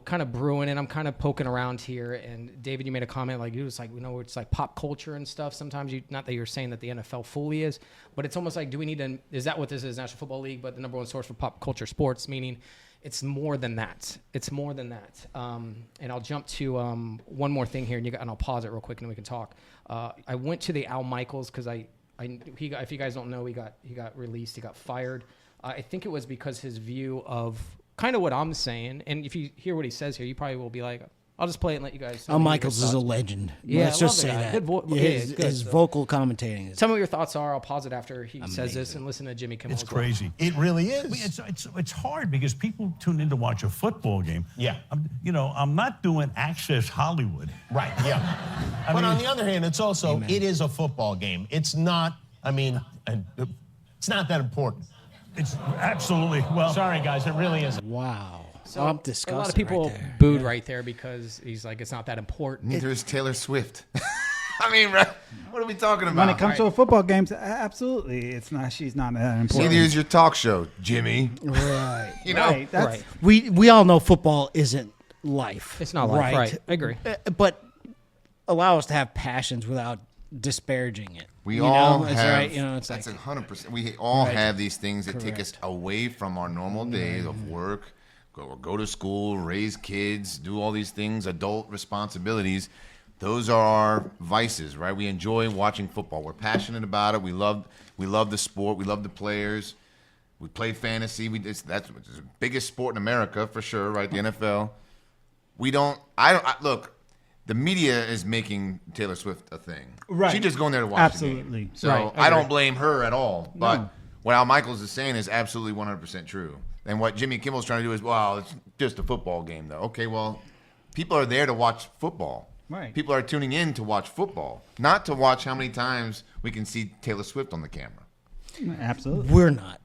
kind of brewing, and I'm kind of poking around here. And David, you made a comment like, it was like, it's like pop culture and stuff. Sometimes not that you're saying that the NFL fully is, but it's almost like, do we need to, is that what this is, National Football League, but the number one source for pop culture sports, meaning it's more than that. It's more than that. And I'll jump to one more thing here, and I'll pause it real quick, and we can talk. I went to the Al Michaels because if you guys don't know, he got released. He got fired. I think it was because his view of kind of what I'm saying. And if you hear what he says here, you probably will be like, I'll just play it and let you guys. Al Michaels is a legend. Yeah, let's just say that. His vocal commentating is. Tell me what your thoughts are. I'll pause it after he says this and listen to Jimmy Kimmel. It's crazy. It really is. It's hard because people tune in to watch a football game. Yeah. I'm not doing Access Hollywood. Right. Yeah. But on the other hand, it's also it is a football game. It's not. It's not that important. It's absolutely Sorry, guys. It really isn't. Wow. So I'm disgusted. A lot of people right there. booed right there because he's like, it's not that important. Neither is Taylor Swift. I mean, what are we talking about? When it comes to a football game, absolutely, it's not. She's not that important. Neither is your talk show, Jimmy. Right. Right. That's, We all know football isn't life. It's not life, right? I agree. But allow us to have passions without disparaging it. We all have. have. It's that's like 100%. We all have these things that take us away from our normal days of work. Go to school, raise kids, do all these things, adult responsibilities. Those are our vices, right? We enjoy watching football. We're passionate about it. We love the sport. We love the players. We play fantasy. That's the biggest sport in America for sure, right? The NFL. Look, the media is making Taylor Swift a thing. Right. She's just going there to watch the game. So I don't blame her at all. But what Al Michaels is saying is absolutely 100% true. And what Jimmy Kimmel's trying to do is, it's just a football game, though. Okay, well, people are there to watch football. Right. People are tuning in to watch football, not to watch how many times we can see Taylor Swift on the camera. Absolutely. We're not.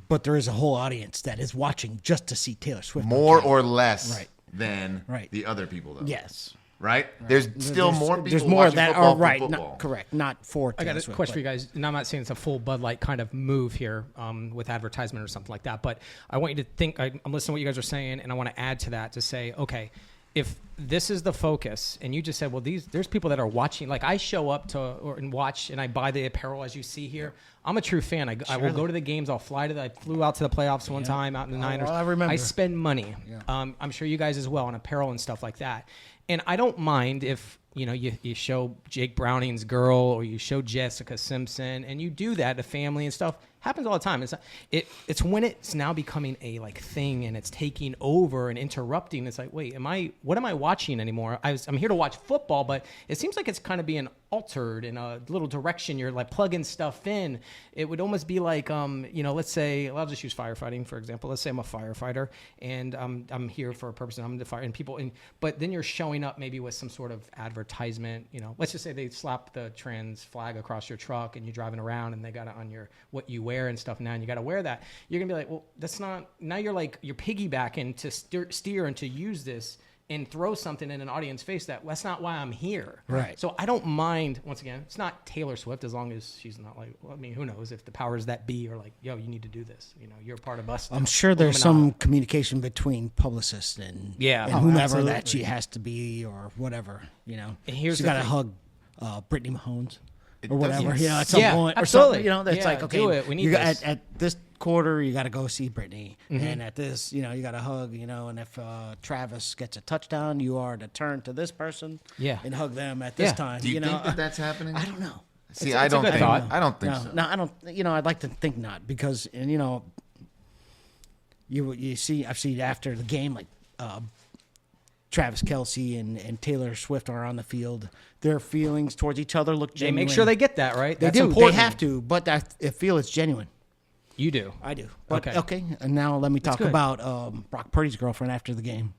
But there is a whole audience that is watching just to see Taylor Swift. More or less than the other people, though. Yes. Right? There's still more people There's more watching that football are right. for football. Correct. Not for Taylor I got a Swift, question for you guys, and I'm not saying it's a full Bud Light kind of move here with advertisement or something like that, but I want you to think, I'm listening to what you guys are saying, and I want to add to that to say, okay, if this is the focus, and you just said, well, there's people that are watching, like I show up and watch, and I buy the apparel as you see here. I'm a true fan. I will go to the games. I'll fly I flew out to the playoffs one time out in the Niners. I remember. I spend money. Yeah. I'm sure you guys as well on apparel and stuff like that. And I don't mind if you show Jake Browning's girl or you show Jessica Simpson and you do that to family and stuff. Happens all the time. It's when it's now becoming a like thing and it's taking over and interrupting. It's like, wait, what am I watching anymore? I'm here to watch football, but it seems like it's kind of being altered in a little direction. You're like plugging stuff in. It would almost be like, let's say, I'll just use firefighting for example. Let's say I'm a firefighter and I'm here for a purpose and I'm the fire and people. But then you're showing up maybe with some sort of advertisement. Let's just say they slap the trans flag across your truck and you're driving around and they got it on your what you wear and stuff now, and you got to wear that. You're gonna be like, well, that's not. Now you're piggybacking to steer and to use this and throw something in an audience face that's not why I'm here. Right. So I don't mind, once again, it's not Taylor Swift as long as she's not like, well, I mean, who knows if the powers that be are like, yo, you need to do this. You're a part of us. I'm sure there's some communication between publicists and whomever absolutely. that she has to be or whatever, And here's she's the got to thing. hug Brittany Mahomes It or whatever, doesn't- at some point. absolutely. Or something, that's like, okay, do it. We need this. At this quarter, you got to go see Brittany. And at this, you got to hug, and if Travis gets a touchdown, you are to turn to this person and hug them at this time. Do you think that that's happening? I don't know. See, it's I a don't good think. thought. I don't think so. No, I don't. I'd like to think not because, you see, I've seen after the game like Travis Kelce and Taylor Swift are on the field. Their feelings towards each other look They genuine. make sure they get that right. They That's do. important. They have to, but I feel it's genuine. You do. I do. But Okay. okay. And now let me talk good. about Brock Purdy's girlfriend after the game.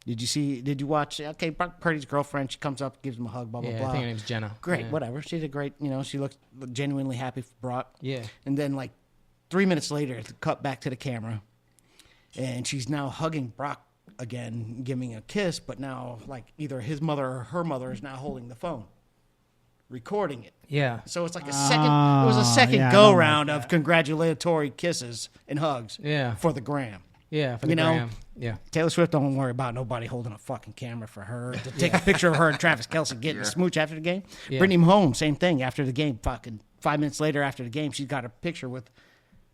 Did you watch? Okay, Brock Purdy's girlfriend. She comes up, gives him a hug, blah blah Yeah, blah. I think her name's Jenna. Great, Yeah. whatever. She did great. She looked genuinely happy for Brock. Yeah. And then like 3 minutes later, cut back to the camera, and she's now hugging Brock again, giving a kiss, but now like either his mother or her mother is now holding the phone, recording it. Yeah. So it's like a second. It was a second yeah, I go don't like round of that. congratulatory kisses and hugs. Yeah. For the gram. Yeah. For the gram. Yeah. Taylor Swift don't worry about nobody holding a fucking camera for her to take a picture of her and Travis Kelce getting a smooch after the game. Yeah. Brittany Mahomes, same thing after the game. Fucking 5 minutes later after the game, she's got a picture with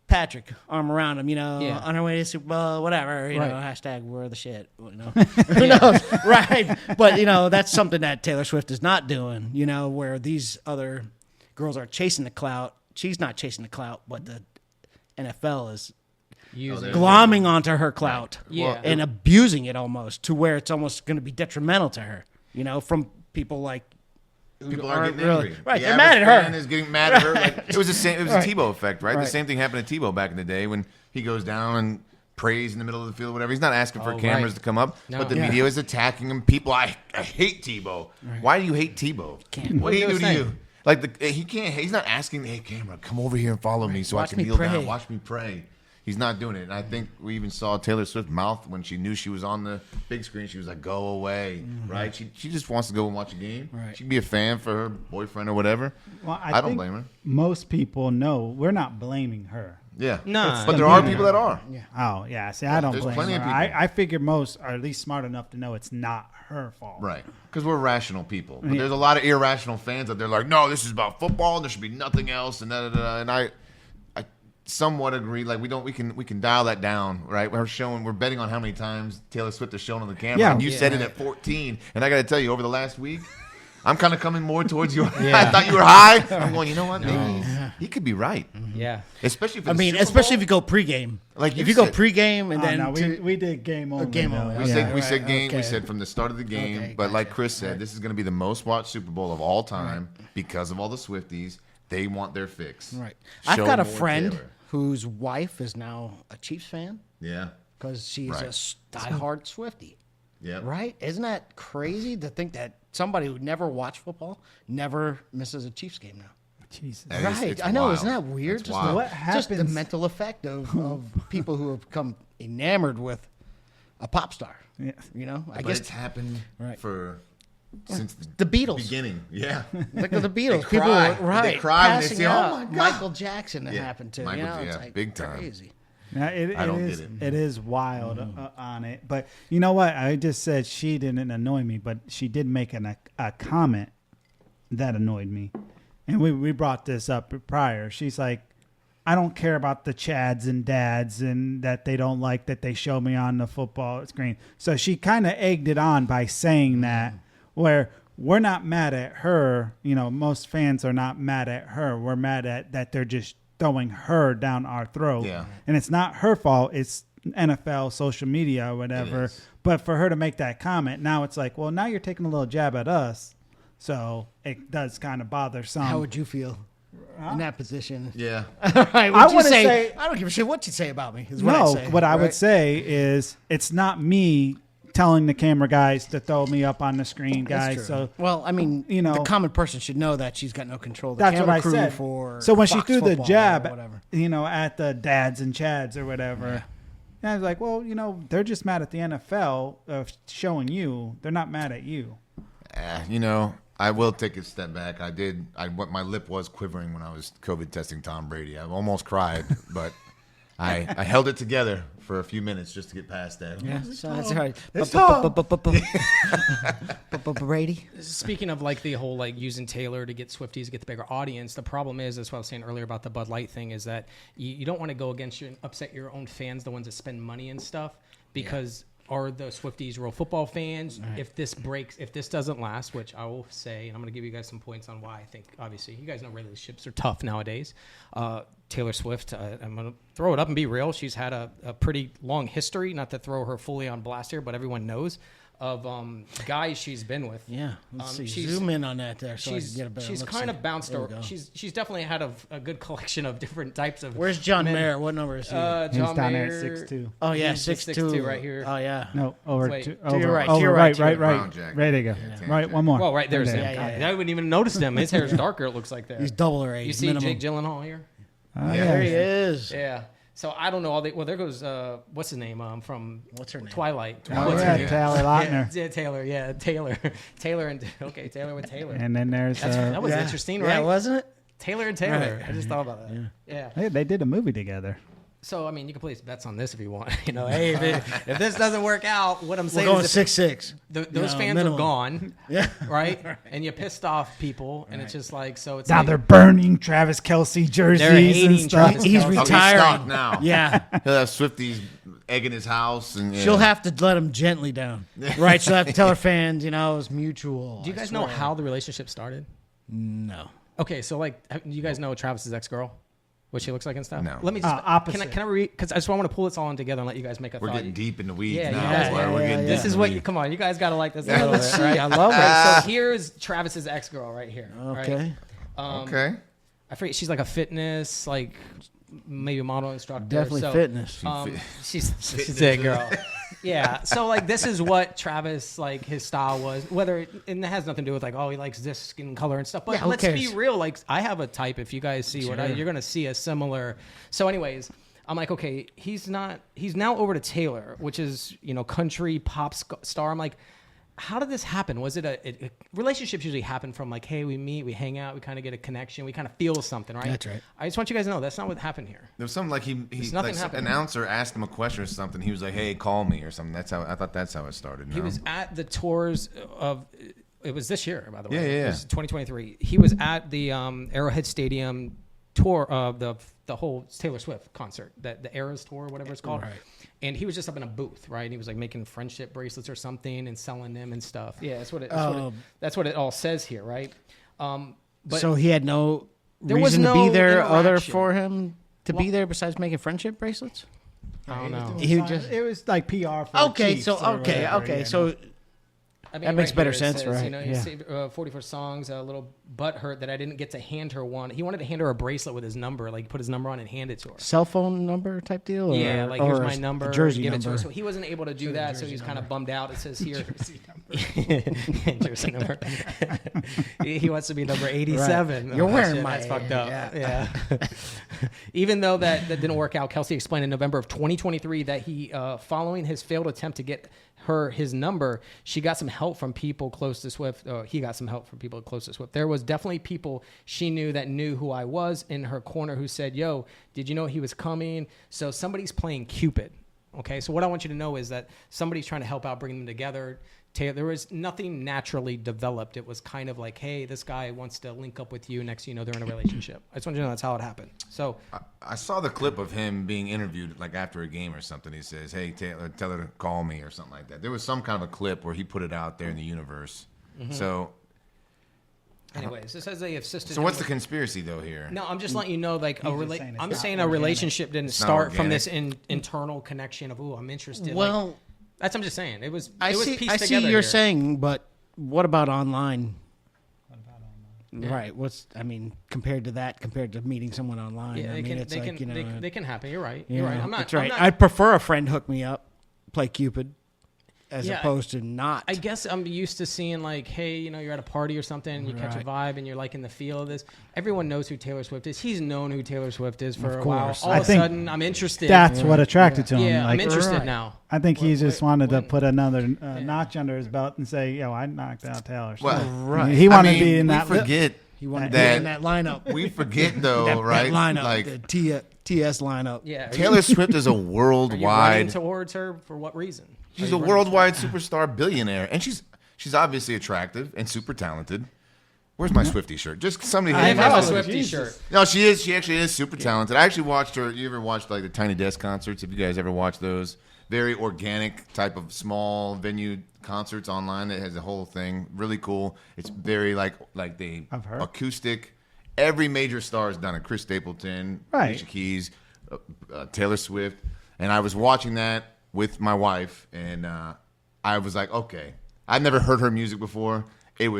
Patrick, arm around him, on her way to Super Bowl, whatever, Right. hashtag we're the shit, Who knows, right? But, that's something that Taylor Swift is not doing, where these other girls are chasing the clout. She's not chasing the clout, but the NFL is glomming onto her clout Yeah. and abusing it almost to where it's almost going to be detrimental to her, from people like People are getting really angry. right. The They're mad at average her. fan is getting mad at her. Like, it was the same. It was Right. a Tebow effect, right? Right. The same thing happened to Tebow back in the day when he goes down and prays in the middle of the field, whatever. He's not asking for Oh, cameras right. to come up, No. but the Yeah. media is attacking him. People, I hate Tebow. Why do you hate Tebow? What did he do to saying? you? Like he can't. He's not asking. Hey, camera, come over here and follow me so Watch I can me kneel pray. down. Watch me pray. He's not doing it. And I think we even saw Taylor Swift's mouth when she knew she was on the big screen. She was like, go away, right? She just wants to go and watch a game. Right. She can be a fan for her boyfriend or whatever. Well, I don't think blame her. Most people know we're not blaming her. Yeah. Nah. But there are people that are. Oh yeah, see, I don't There's blame plenty her. of people. I figure most are at least smart enough to know it's not her fault. Right. Because we're rational people. But there's a lot of irrational fans that they're like, no, this is about football and there should be nothing else and da-da-da. And I somewhat agree. Like we can dial that down, right? We're betting on how many times Taylor Swift is shown on the camera. Yeah. And you said it at 14. And I got to tell you, over the last week, I'm kind of coming more towards you. Yeah. I thought you were high. I'm going, you know what? Maybe he could be right. Yeah. Especially for I the mean, Super especially Bowl. if you go pregame. Like if you you go said. pregame and Oh, then no, we did game only. game though. only. We Yeah. said we said Right, game. We okay. said from the start of the game. Okay, but like gotcha. Chris said, this is going to be the most watched Super Bowl of all time because of all the Swifties. They want their fix. right. I've Show got a more friend Taylor. whose wife is now a Chiefs fan Yeah. because she's Right. a diehard Swiftie. Yeah. Right? Isn't that crazy to think that somebody who never watched football never misses a Chiefs game now? Jesus. That is- Right. it's I know. wild. Isn't that weird? It's Just, wild. What just the happens- mental effect of people who have become enamored with a pop star. Yeah. I But guess it's happened Right. since the Beatles. beginning. Yeah. Like the Beatles, They people cry. were right. They cry when they passing say, "Oh out. my God." Michael Jackson it Yeah. happened to. Michael- It's yeah, like big time. crazy. Yeah, I don't is, get it. It is wild on it. But you know what? I just said she didn't annoy me, but she did make a comment that annoyed me. And we brought this up prior. She's like, I don't care about the Chads and Dads and that they don't like that they show me on the football screen. So she kind of egged it on by saying that, where we're not mad at her. Most fans are not mad at her. We're mad at that they're just throwing her down our throat. Yeah. And it's not her fault. It's NFL, social media, or whatever. But for her to make that comment, now it's like, well, now you're taking a little jab at us. So it does kind of bother some. How would you feel in that position? Yeah. Right, I wouldn't say I don't give a shit what you say about me. Is what I'd say, what I would right? say is it's not me telling the camera guys to throw me up on the screen, guys. That's true. So well, I mean, you know, the common person should know that she's got no control of the that's camera what I crew said. for. So when Fox she threw the football or jab, whatever. you know, at the dads and chads or whatever, and I was like, well, you know, they're just mad at the NFL of showing you. They're not mad at you. You know, I will take a step back. My lip was quivering when I was COVID testing Tom Brady. I almost cried, but I held it together for a few minutes just to get past that. Yeah, so that's right. Brady. Speaking of like the whole like using Taylor to get Swifties to get the bigger audience, the problem is, that's what I was saying earlier about the Bud Light thing, is that you don't want to go against and upset your own fans, the ones that spend money and stuff, because are the Swifties real football fans? Right. If this doesn't last, which I will say, and I'm going to give you guys some points on why I think, obviously, you guys know relationships are tough nowadays. Taylor Swift, I'm going to throw it up and be real. She's had a pretty long history, not to throw her fully on blast here, but everyone knows of guys she's been with. Yeah, let's see. Zoom in on that there so I can get a better she's look. kind of bounced over. She's definitely had a good collection of different types of. Where's John men. Mayer? What number is he? He's John down Mayer, there at 6'2". Oh yeah, he's 6'2", right here. Oh yeah. No, over Wait, to your over, right, over, to your right, right, right, Brown jacket. Right, there you go. Yeah, Right, one more. Well, right there's Right him. there. Yeah. I wouldn't even notice him. His hair's darker. It looks like there. He's double her age. You see minimum. Jake Gyllenhaal here? There he is. Yeah. So I don't know all the. Well, there goes what's his name from What's her name? Twilight. Oh, What's her yeah, name? Taylor Lautner. Yeah, Taylor. Yeah, Taylor. Taylor and Taylor with Taylor. And then there's That was interesting, right? Yeah, wasn't it? Taylor and Taylor. Right. I just thought about that. Yeah. hey, they did a movie together. So I mean, you can place bets on this if you want. You know, hey, if this doesn't work out, what I'm We're saying going is if 6'6". those fans minimum. are gone, Yeah. right? And you pissed off people, and it's just like so. It's Now like, they're burning Travis Kelce jerseys They're hating and stuff. Travis He's Kelce. He's retiring. stopped now. Yeah. He'll have Swifties egging his house. And She'll have to let him gently down. Right? She'll have to tell her fans, you know, it's mutual. Do you guys know how the relationship started? No. Okay, so like, you guys know Travis's ex-girl, what she looks like and stuff. No. Let me just opposite. Can I read? Because I just want to pull this all in together and let you guys make a We're thought. getting deep in the weeds Yeah, now. you guys- We're getting This deep is in what the you weeds. come on. You guys gotta like this a little bit, let's see. right? I love it. Right, so here's Travis's ex-girl right here. Okay. Right? Okay. I forget. She's like a fitness, like maybe a model instructor. Definitely so, fitness. She's a girl. Yeah. So like this is what Travis like his style was. And it has nothing to do with like, oh, he likes this skin color and stuff. But Yeah, who let's cares? be real. Like I have a type. If you guys see you're gonna see a similar. So anyways, I'm like, okay, he's now over to Taylor, which is, you know, country pop star. I'm like, how did this happen? Was it relationships usually happen from like, hey, we meet, we hang out, we kind of get a connection, we kind of feel something, right? That's right. I just want you guys to know that's not what happened here. There was something like he nothing like happening. announcer asked him a question or something. He was like, "Hey, call me" or something. That's how I thought that's how it started. No? He was at the tours of. It was this year, by the way. Yeah. It was 2023. He was at the Arrowhead Stadium tour of the whole Taylor Swift concert, the Eras tour, whatever it's called. Right. And he was just up in a booth, right? And he was like making friendship bracelets or something and selling them and stuff. Yeah, that's what it all says here, right? But So he had no There was reason to be no there other interaction. for him to be there besides making friendship bracelets? I don't know. It was like PR for Okay, Chiefs so or whatever, you know. so I mean, That makes right better here it sense, says, right? You know, you Yeah. see 44 songs, a little butthurt that I didn't get to hand her one. He wanted to hand her a bracelet with his number, like put his number on and hand it to her. cell phone number type deal? Or, Yeah, like or here's my a number, jersey give it to number. her. So he wasn't able to do that, so he's kind of bummed out. It says here, jersey number. he wants to be number 87. You're Oh, wearing shit, my- that's fucked up. yeah. Even though that didn't work out, Kelsey explained in November of 2023 that he, following his failed attempt to get her his number, she got some help from people close to Swift. He got some help from people close to Swift. There was definitely people she knew that knew who I was in her corner who said, "Yo, did you know he was coming?" So somebody's playing Cupid. Okay, so what I want you to know is that somebody's trying to help out, bring them together. There was nothing naturally developed. It was kind of like, hey, this guy wants to link up with you. Next, you know, they're in a relationship. I just want you to know that's how it happened. So I saw the clip of him being interviewed like after a game or something. He says, "Hey, Taylor, tell her to call me" or something like that. There was some kind of a clip where he put it out there in the universe. So Anyways, this says they assisted. So what's the conspiracy though here? No, I'm just letting you know, like I'm saying a organic. relationship didn't It's not start from organic. this internal connection of I'm interested. Well, like, that's I'm just saying. It was. I it was see. pieced I see together you're here. saying, but what about online? Right. Compared to meeting someone online. Yeah, I mean, it's like, they can happen. You're right. you You're right. know, I'm not. That's right. I'm not, I'd prefer a friend hook me up, play Cupid, as Yeah, opposed to not. I guess I'm used to seeing like, hey, you're at a party or something, and you catch a Right. vibe, and you're like in the feel of this. Everyone knows who Taylor Swift is. He's known who Taylor Swift is for a while. course. All I of a think sudden, I'm interested. That's what attracted to him. Yeah, I'm Like, interested now. I think he just wanted to when- put another notch under his belt and say, "Yo, I knocked out Taylor Swift." Well, Right. He wanted I mean, to be in we that. forget He wanted to that be in that lineup. we forget though, that right? lineup, Like the TS lineup. Yeah. Taylor Swift is a Are you running worldwide. towards her for what reason? She's a worldwide superstar billionaire, and she's obviously attractive and super talented. Where's my Swiftie shirt? Just somebody. I hand me have a one. Swiftie shirt. No, she is. She actually is super talented. I actually watched her. You ever watched like the Tiny Desk concerts? If you guys ever watched those, very organic type of small venue concerts online that has the whole thing. Really cool. It's very like the I've heard. acoustic. Every major star has done it. Chris Stapleton, Right. Alicia Keys, Taylor Swift, and I was watching that with my wife, and I was like, okay, I've never heard her music before.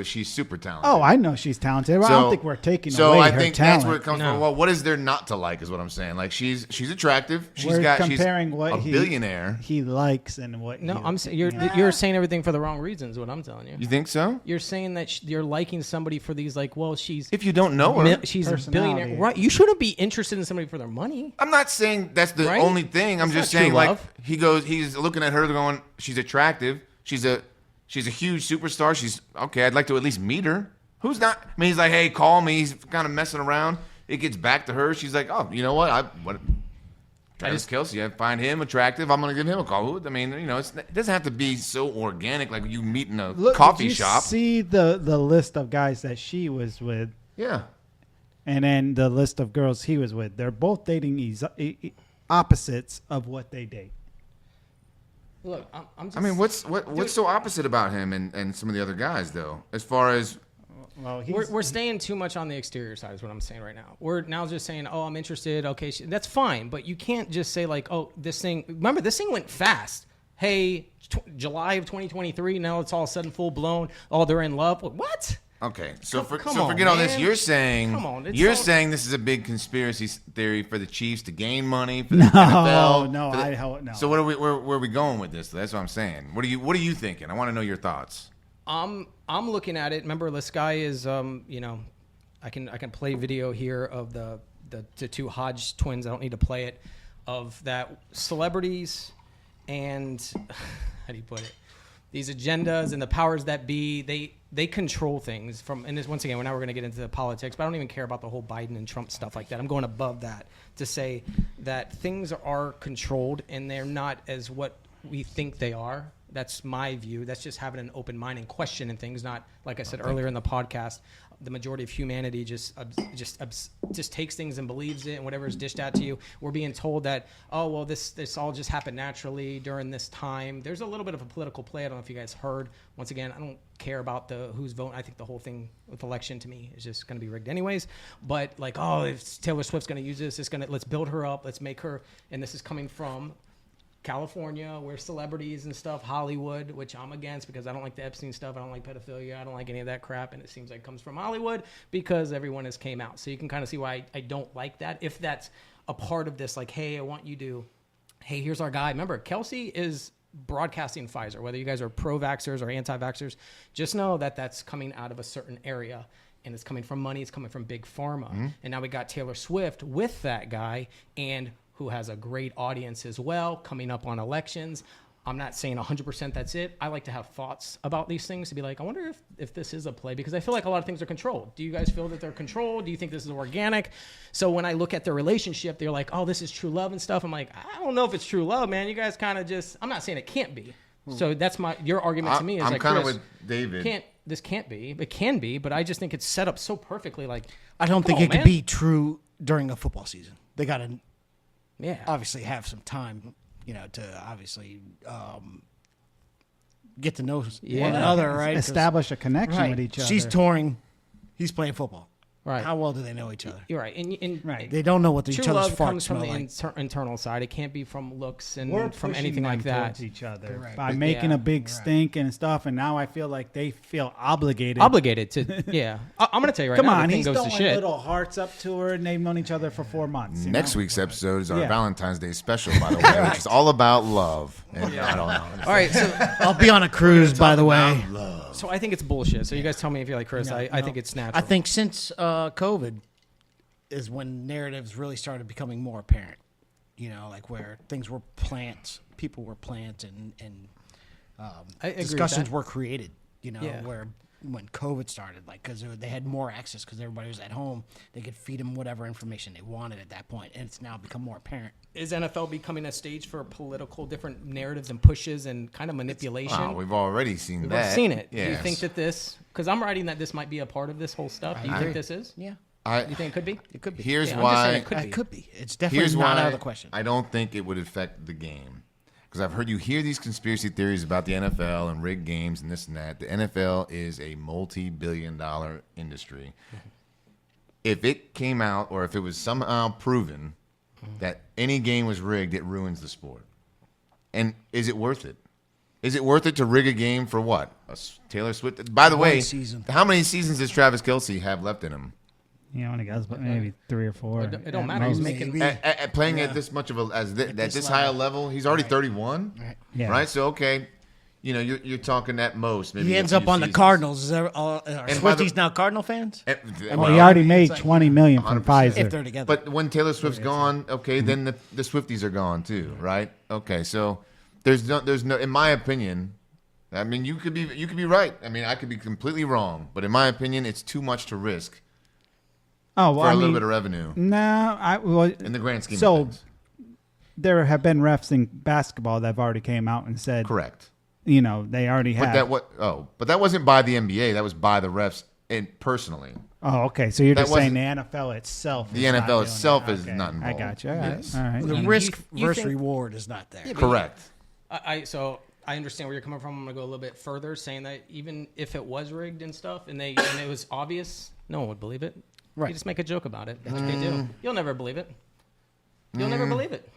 She's super talented. Oh, I know she's talented. Well, I don't think we're taking away I her think talent. that's where it comes No. from. Well, what is there not to like? Is what I'm saying. Like she's attractive. We're comparing she's what a billionaire. he likes and what. No, he, I'm saying you're saying everything for the wrong reasons. What I'm telling you. You think so? You're saying that you're liking somebody for these like, well, she's If you don't know her, she's a Personality. billionaire, right? You shouldn't be interested in somebody for their money. I'm not saying that's the Right? only thing. I'm It's just not true saying like love. he's looking at her going, she's attractive. She's a huge superstar. She's okay. I'd like to at least meet her. Who's not? I mean, he's like, hey, call me. He's kind of messing around. It gets back to her. She's like, oh, you know what? Travis Kelce, I find him attractive. I'm gonna give him a call. I mean, it doesn't have to be so organic like you meet in a coffee did you shop. See the list of guys that she was with, Yeah. and then the list of girls he was with. They're both dating opposites of what they date. Look, I'm just. I mean, what's so opposite about him and some of the other guys though? As far as Well, We're staying too much on the exterior side is what I'm saying right now. We're now just saying, oh, I'm interested. Okay, that's fine. But you can't just say like, oh, this thing. Remember, this thing went fast. Hey, July of 2023. Now it's all of a sudden full blown. Oh, they're in love. What? okay, so Come on, forget all this. man. You're saying Come on, it's saying this is a big conspiracy theory for the Chiefs to gain money for the NFL. no, for the- no. So where are we going with this? That's what I'm saying. What are you thinking? I want to know your thoughts. I'm looking at it. Remember, this guy is, I can play video here of the two Hodge twins. I don't need to play it. Of that celebrities and how do you put it? These agendas and the powers that be, they control things from. And this, once again, now we're going to get into the politics, but I don't even care about the whole Biden and Trump stuff like that. I'm going above that to say that things are controlled and they're not as what we think they are. That's my view. That's just having an open mind and questioning things. Not like I said earlier in the podcast, the majority of humanity just takes things and believes it, and whatever is dished out to you. We're being told that, oh well, this all just happened naturally during this time. There's a little bit of a political play. I don't know if you guys heard. Once again, I don't care about who's voting. I think the whole thing with election to me is just going to be rigged anyways. But like, oh, if Taylor Swift's going to use this, let's build her up. Let's make her. And this is coming from California, where celebrities and stuff, Hollywood, which I'm against because I don't like the Epstein stuff. I don't like pedophilia. I don't like any of that crap. And it seems like it comes from Hollywood because everyone has came out. So you can kind of see why I don't like that. If that's a part of this, like, hey, I want you to, hey, here's our guy. Remember, Kelsey is broadcasting Pfizer. Whether you guys are pro-vaxxers or anti-vaxxers, just know that that's coming out of a certain area. And it's coming from money. It's coming from big pharma. Mm-hmm. And now we got Taylor Swift with that guy and who has a great audience as well, coming up on elections. I'm not saying 100% that's it. I like to have thoughts about these things to be like, I wonder if this is a play, because I feel like a lot of things are controlled. Do you guys feel that they're controlled? Do you think this is organic? So when I look at their relationship, they're like, oh, this is true love and stuff. I'm like, I don't know if it's true love, man. You guys kind of just, I'm not saying it can't be. So that's your argument to me is I'm like, kind of Chris, with David. This can't be. It can be, but I just think it's set up so perfectly. Like, I don't think it could be true during a football season. They got to obviously have some time, to obviously get to know one another, right? Establish a connection with each other. She's touring He's playing football. Right. How well do they know each other? You're right. And Right. They don't know what each true other's love farts comes from smell the like. internal side. It can't be from looks and We're from pushing anything them like that. towards each other Correct. by making Yeah. a big stink and stuff, and now I feel like they feel obligated. Obligated to, yeah. I'm going to tell you right Come now, on, the thing he's goes to throwing shit. little hearts up to her, and they've known each other for 4 months. Next week's episode is our Yeah. Valentine's Day special, by the way, which is all about love. And I don't know. All right, so I'll be on a cruise, by the way. so I think it's bullshit. So you guys tell me if you're like Chris. I think it's natural. I think since COVID is when narratives really started becoming more apparent. You know, like where things were plants, people were plants, and I agree with discussions that. were created. You know, Yeah. where when COVID started, like because they had more access because everybody was at home, they could feed them whatever information they wanted at that point, and it's now become more apparent. Is NFL becoming a stage for political different narratives and pushes and kind of manipulation? Wow, we've already seen We've that. seen it. Yes. Do you think that this? Because I'm writing that this might be a part of this whole stuff. Do you think this is? Yeah, You think it could be? It could be. Here's Yeah, I'm just saying why. it could be. it could be. It's definitely Here's not why out of the question. I don't think it would affect the game. Because I've heard you hear these conspiracy theories about the NFL and rigged games and this and that. The NFL is a multi-billion-dollar industry. If it came out or if it was somehow proven that any game was rigged, it ruins the sport. And is it worth it? Is it worth it to rig a game for what? Taylor Swift? By the way, season. how many seasons does Travis Kelce have left in him? You know, and it goes, but maybe 3 or 4. It don't at matter. He's most. making. At playing at this much of a at this high a level, he's already 31, Yeah. right? So okay, you know you're talking at most. Maybe He a ends few up on the seasons. Cardinals. Are And by the- Swifties now Cardinal fans? Well, he already made $20 million from 100%. Pfizer. If they're together. But when Taylor Swift's gone, okay, then the Swifties are gone too, right? Okay, so there's no in my opinion. I mean, you could be right. I mean, I could be completely wrong, but in my opinion, it's too much to risk Oh, well, for a I little mean, bit of revenue well, in the grand scheme so of things. there have been refs in basketball that have already came out and said, Correct. you know, they already have. But that wasn't by the NBA. That was by the refs personally. Oh, okay. So you're That just saying the wasn't- NFL itself. The is not NFL doing itself that. is Okay. not I involved. got you. All Yes. right. All right. The You- risk you versus think- reward is not there. Correct. So I understand where you're coming from. I'm gonna go a little bit further, saying that even if it was rigged and stuff, and it was obvious, no one would believe it. Right. You just make a joke about it. That's what they do. You'll never believe it. You'll never believe it.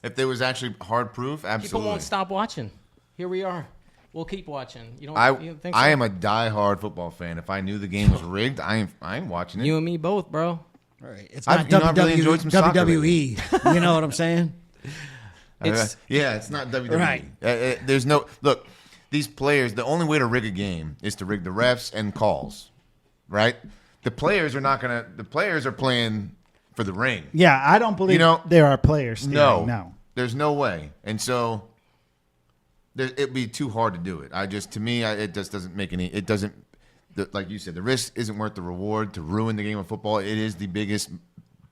If there was actually hard proof, absolutely. People won't stop watching. Here we are. We'll keep watching. You don't. I you don't think so? I am a diehard football fan. If I knew the game was rigged, I ain't watching it. You and me both, bro. Right. It's I've- not you know, I've really enjoyed some soccer WWE. You know what I'm saying? It's not WWE. Right. There's no look. These players. The only way to rig a game is to rig the refs and calls, right? The players are not gonna. The players are playing for the ring. Yeah, I don't believe there are players stealing. No. There's no way. And so it'd be too hard to do it. To me, it just doesn't make any. It doesn't. Like you said, the risk isn't worth the reward to ruin the game of football. It is the biggest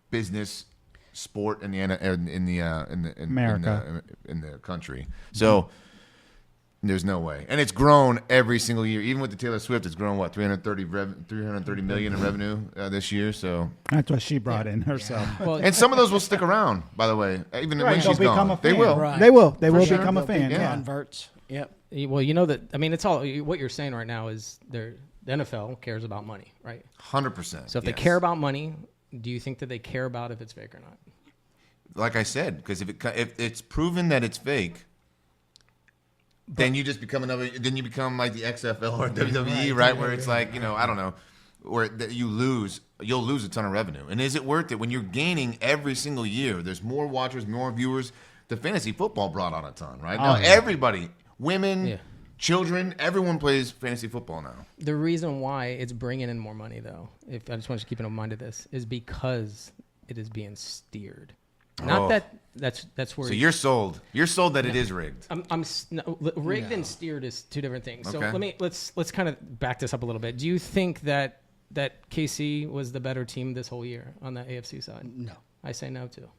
business sport in America. in the country. So there's no way. And it's grown every single year. Even with the Taylor Swift, it's grown what 330 million in revenue this year. So That's what she brought in herself. Well, and some of those will stick around. By the way, even when Right, she's they'll become gone, a they fan. will. Right. They will. They For will sure. become a They'll fan. be Yeah. Converts. Yep. well, you know that. I mean, it's all what you're saying right now is the NFL cares about money, right? 100%. So if they care about money, do you think that they care about if it's fake or not? Like I said, because if it's proven that it's fake, then you just become then you become like the XFL or WWE, right? Where it's like, I don't know, where you'll lose a ton of revenue. And is it worth it when you're gaining every single year? There's more watchers, more viewers. The fantasy football brought on a ton, right? Now everybody, women, children, everyone plays fantasy football now. The reason why it's bringing in more money, though, if I just want you to keep in mind of this, is because it is being steered. Not that's where. So you're sold. You're sold that it is rigged. Rigged and steered is two different things. So Okay. let's kind of back this up a little bit. Do you think that KC was the better team this whole year on the AFC side? No. I say no too.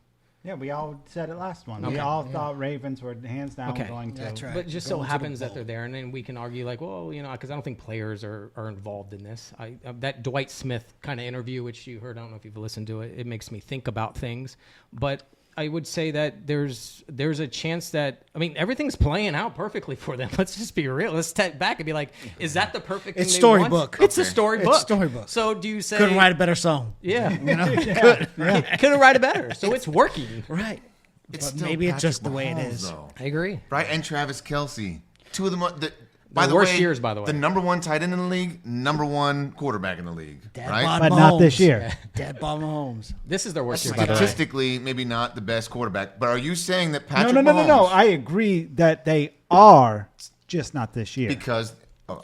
Yeah, we all said it last one. Okay. We all thought Ravens were hands down going to. That's right. But it just Going so to the happens that bowl. they're there, and then we can argue like, well, because I don't think players are involved in this. That Dwight Smith kind of interview, which you heard, I don't know if you've listened to it, it makes me think about things. But I would say that there's a chance that, I mean, everything's playing out perfectly for them. Let's just be real. Let's step back and be like, is that the perfect It's thing they storybook. want? It's a storybook. It's storybook. So do you say... Couldn't write a better song. Yeah. You know? Couldn't write it better. So it's working. Right. It's But still maybe it's Patrick just the way it Mahomes, is. though. I agree. Right? And Travis Kelce. Two of the by the worst way, years, by the way. The number one tight end in the league, number one quarterback in the league. Dad right? bod But Mahomes. not this year. Dad bod Mahomes. This is their worst year, by the way. Statistically, maybe not the best quarterback. But are you saying that Patrick No. Mahomes... I agree that they are, just not this year. Because,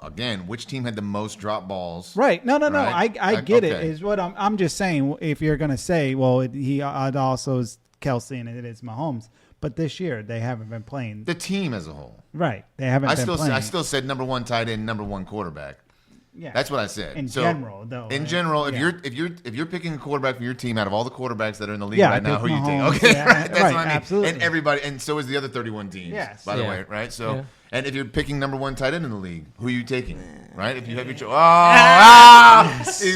again, which team had the most drop balls? Right. No. Right? I get it. Okay. Is what I'm just saying. If you're going to say, well, he also is Kelsey and it is Mahomes. But this year, they haven't been playing. The team as a whole. Right. They haven't been playing. I still said number one tight end, number one quarterback. Yeah. That's what I said. In general, though. In general, if Yeah. you're picking a quarterback from your team out of all the quarterbacks that are in the league Yeah, right now, I who pick you take? Mahomes. Okay, Yeah, right. That's right, what I mean. absolutely. And everybody, and so is the other 31 teams. Yes. By the Yeah. way, right? So, Yeah. and if you're picking number one tight end in the league, who are you taking? Right? If you have your he's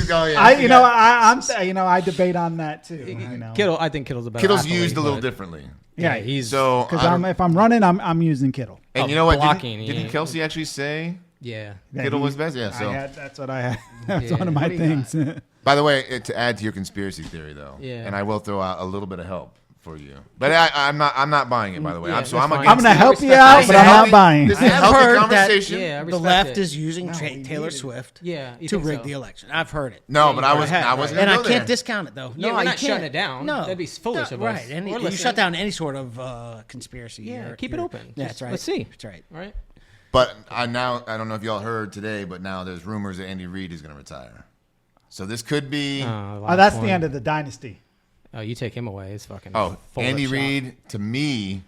going. I debate on that too. You know. Kittle, I think Kittle's a better Kittle's athlete, used a little but- differently. Yeah, he's So because if I'm running, I'm using Kittle. and you know what? blocking, Didn't yeah. Kelsey actually say Yeah. Kittle was best? Yeah. So That's what I had. That's Yeah. one of my What do you things. by the way, to add to your conspiracy theory though, Yeah. and I will throw out a little bit of help for you, but I'm not buying it. By the way, Yeah, I'm that's fine. against I'm going to it. help you out, This but is a I'm not healthy- buying. This is a I've healthy heard that conversation. Yeah, I the respect left it. is using Taylor Swift Yeah, you to think rig so? the election. I've heard it. No, but I wasn't and gonna I go can't there. discount it though. Yeah, No, we're you not can't. shutting it down. No, That'd be foolish of us. Right, and We're you listening. shut down any sort of conspiracy. Yeah, You're- keep it you're- open. Yeah, Just- that's right. let's see. That's right. All right. But I don't know if y'all heard today, but now there's rumors that Andy Reid is going to retire. So this could be. That's the end of the dynasty. Oh, you take him away. It's fucking. Andy shot. Reid to me,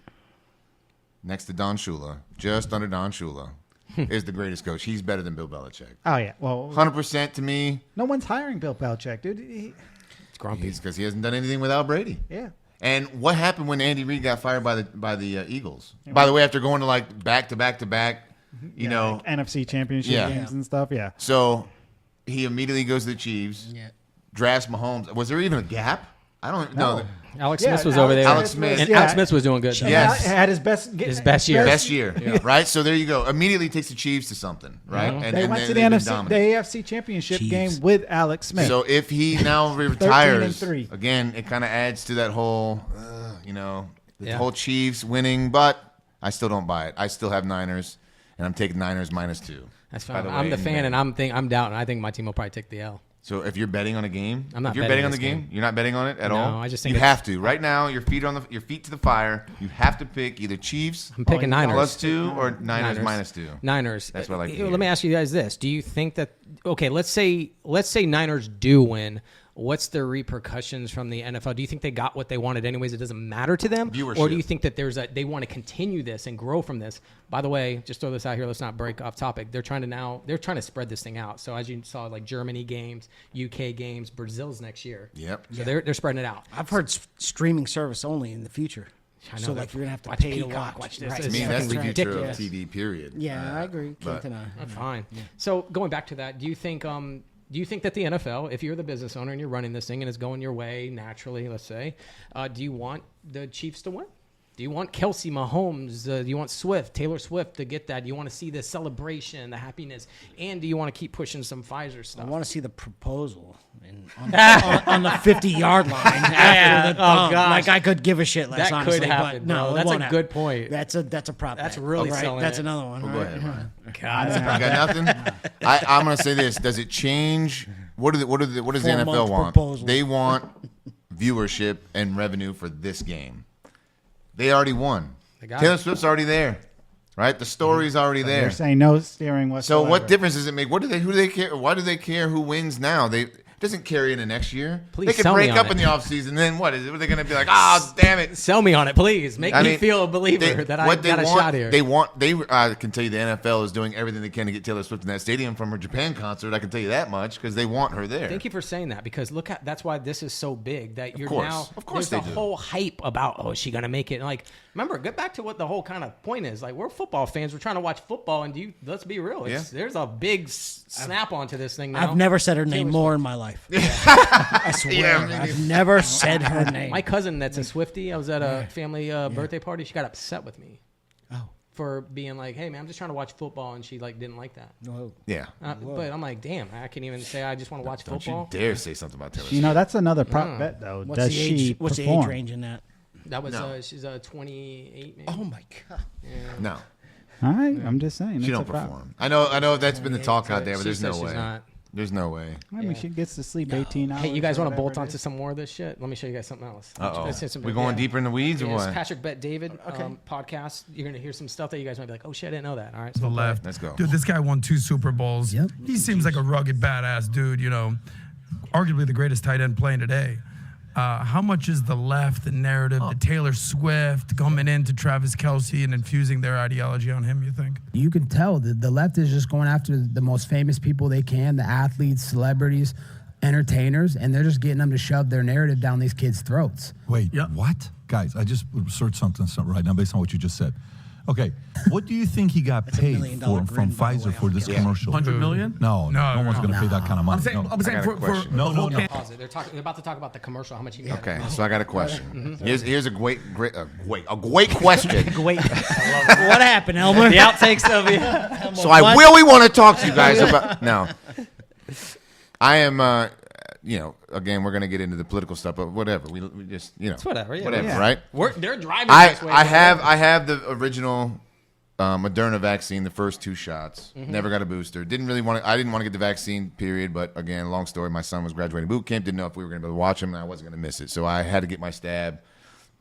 next to Don Shula, just under Don Shula, is the greatest coach. He's better than Bill Belichick. Oh yeah, well, 100% to me. no one's hiring Bill Belichick, dude. It's grumpy. Because he hasn't done anything without Brady. Yeah. And what happened when Andy Reid got fired by the Eagles? By the way, after going to like back to back to back, you know, like NFC Championship Yeah. games and stuff. Yeah. so he immediately goes to the Chiefs. Yeah. Drafts Mahomes. Was there even a gap? I don't know. Alex Yeah, Smith was over there. Alex Smith. And yeah. Alex Smith was doing good. though. Yes. Had his best year. Best year, right? So there you go. Immediately takes the Chiefs to something, right? Mhm. They went to the they've been NFC, the dominant. AFC Championship Chiefs. game with Alex Smith. So if he now retires, 13-3. again, it kind of adds to that whole, the Yeah. whole Chiefs winning. But I still don't buy it. I still have Niners, and I'm taking Niners -2. That's by fine. the I'm way, the in fan, betting. and I'm doubting. I think my team will probably take the L. So if you're betting on a game, I'm not if you're betting betting on the this game, game. you're not betting on it at No, all. I just think you it's- have to right now. Your feet to the fire. You have to pick either Chiefs. I'm picking Niners. +2 or Niners -2. Niners. That's what I like to Let hear. me ask you guys this: do you think that? Okay, let's say Niners do win. What's the repercussions from the NFL? Do you think they got what they wanted anyways? It doesn't matter to them, or do Viewership. you think that they want to continue this and grow from this? By the way, just throw this out here. Let's not break off topic. They're trying to spread this thing out. So as you saw, like Germany games, UK games, Brazil's next year. Yep. So they're spreading it out. I've heard streaming service only in the future. I know So that. like you're gonna have to Watch pay Peacock, to watch watch. this. Right. It's To me, that's the fucking future ridiculous. of TV. Period. Yeah, I agree. but- Can't deny. That's fine. So going back to that, do you think that the NFL, if you're the business owner and you're running this thing and it's going your way naturally, let's say, do you want the Chiefs to win? Do you want Kelsey, Mahomes? Do you want Taylor Swift to get that? Do you want to see the celebration, the happiness, and do you want to keep pushing some Pfizer I stuff? want to see the proposal on the 50-yard line. After the Oh, gosh. Like I could give a shit less. That honestly, could happen, but no, bro. it That's won't a happen. good point. That's a prop. That's bet. really right. selling That's it. another one. Well, right? go ahead, Ryan. God, You got nothing. I'm going to say this: does it change? What does the 4 NFL month want? proposal. They want viewership and revenue for this game. They already won. got Taylor it. Swift's already there, right? The story's already there. They're saying no steering So whatsoever. what difference does it make? Who do they care? Why do they care who wins now? It doesn't carry into next year. Please they could sell me break on up it. in the offseason. Then what is it? Are they going to be like, oh, damn it? Sell me on it, please. Make me feel a believer they- that I what they got a want- shot here. I can tell you the NFL is doing everything they can to get Taylor Swift in that stadium from her Japan concert. I can tell you that much because they want her there. Thank you for saying that because that's why this is so big that you're course. now Of course there's they a do. whole hype about is she gonna make it? Like remember, get back to what the whole kind of point is. Like, we're football fans. We're trying to watch football, and let's be real. There's a big snap onto this thing now. I've never said her name more in my life. I swear. I've never said her name. My cousin that's a Swiftie, I was at a family birthday party. She got upset with me. Oh. For being like, hey, man, I'm just trying to watch football, and she like didn't like that. No. Yeah. But I'm like, damn, I can't even say I just want to watch football. Don't you dare say something about Taylor Swift. You know, that's another prop bet, though. What's Does the she age? What's the perform? age range in that? That was she's 28, maybe. Oh my god. Yeah. No. All right, I'm just saying. She it's don't a prop. perform. I know that's been the talk out there, but She there's no says she's way. not. There's no way. I mean, she gets to sleep 18 hours. Hey, you guys or want to whatever bolt it onto is. some more of this shit? Let me show you guys something else. We going deeper in the weeds or It's what? Patrick Bet David podcast. You're going to hear some stuff that you guys might be like, oh shit, I didn't know that. All right. To the left. Let's go. Dude, this guy won 2 Super Bowls. Yep. He seems like a rugged, badass dude, you know, arguably the greatest tight end playing today. How much is the left, the narrative, the Taylor Swift coming into Travis Kelce and infusing their ideology on him, you think? You can tell that the left is just going after the most famous people they can, the athletes, celebrities, entertainers, and they're just getting them to shove their narrative down these kids' throats. Wait, what? Guys, I just searched something right now based on what you just said. Okay, what do you think he got paid from Pfizer for this commercial? $100 million? No one's going to pay that kind of money. I'm saying for No. Pause it. They're about to talk about the commercial. How much he made. Okay, so I got a question. Here's a great question. What happened, Elmer? The outtakes of you. So I really want to talk to you guys about now. I am, again, we're gonna get into the political stuff, but whatever. We just, It's whatever. Yeah, whatever, yeah. right? They're driving I this way. have the original Moderna vaccine, the first 2 shots. Never got a booster. I didn't want to get the vaccine. Period. But again, long story. My son was graduating boot camp. Didn't know if we were gonna be able to watch him, and I wasn't gonna miss it. So I had to get my stab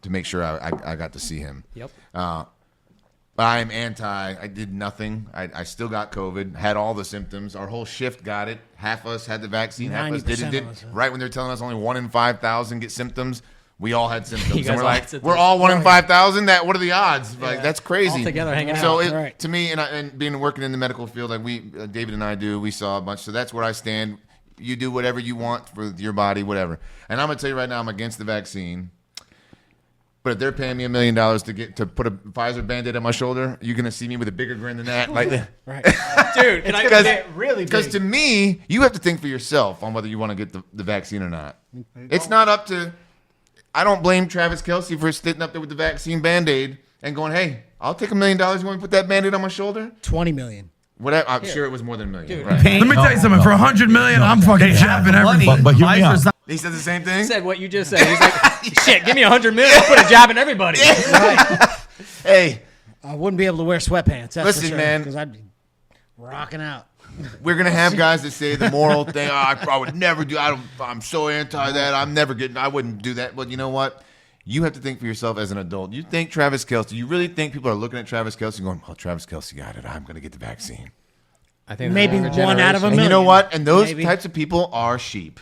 to make sure I got to see him. Yep. But I am anti. I did nothing. I still got COVID. Had all the symptoms. Our whole shift got it. Half of us had the vaccine. Half of us didn't. 90% of us, huh? Right when they're telling us only 1 in 5,000 get symptoms, we all had symptoms. You guys And we're all like, had symptoms. we're all 1 in 5,000. What are the odds? Like that's crazy. All together hanging so out. to me, and being working in the medical field, like David and I do, we saw a bunch. So that's where I stand. You do whatever you want for your body, whatever. And I'm gonna tell you right now, I'm against the vaccine. But if they're paying me $1 million to put a Pfizer Band-Aid on my shoulder, you're gonna see me with a bigger grin than that, like Right. Dude, can I get really big? because to me, you have to think for yourself on whether you want to get the vaccine or not. It's not up to. I don't blame Travis Kelce for sitting up there with the vaccine Band-Aid and going, "Hey, I'll take $1 million. You want me to put that Band-Aid on my shoulder?" 20 million. Whatever. I'm sure it was more than $1 million. Dude, Right. Let me tell you something. For $100 million, I'm fucking jabbing everybody. But hear me out. He said the same thing. He said what you just said. He's like, shit, give me $100 million. I'll put a jab in everybody. Hey, I wouldn't be able to wear sweatpants. That's Listen, for sure, man. because I'd be rocking out. we're gonna have guys that say the moral thing. I would never do. I'm so anti that. I wouldn't do that. But you know what? You have to think for yourself as an adult. You think Travis Kelce. You really think people are looking at Travis Kelce and going, "Oh, Travis Kelce got it. I'm gonna get the vaccine." I think Maybe that's one out of a And million. you know what? And those Maybe. types of people are sheep.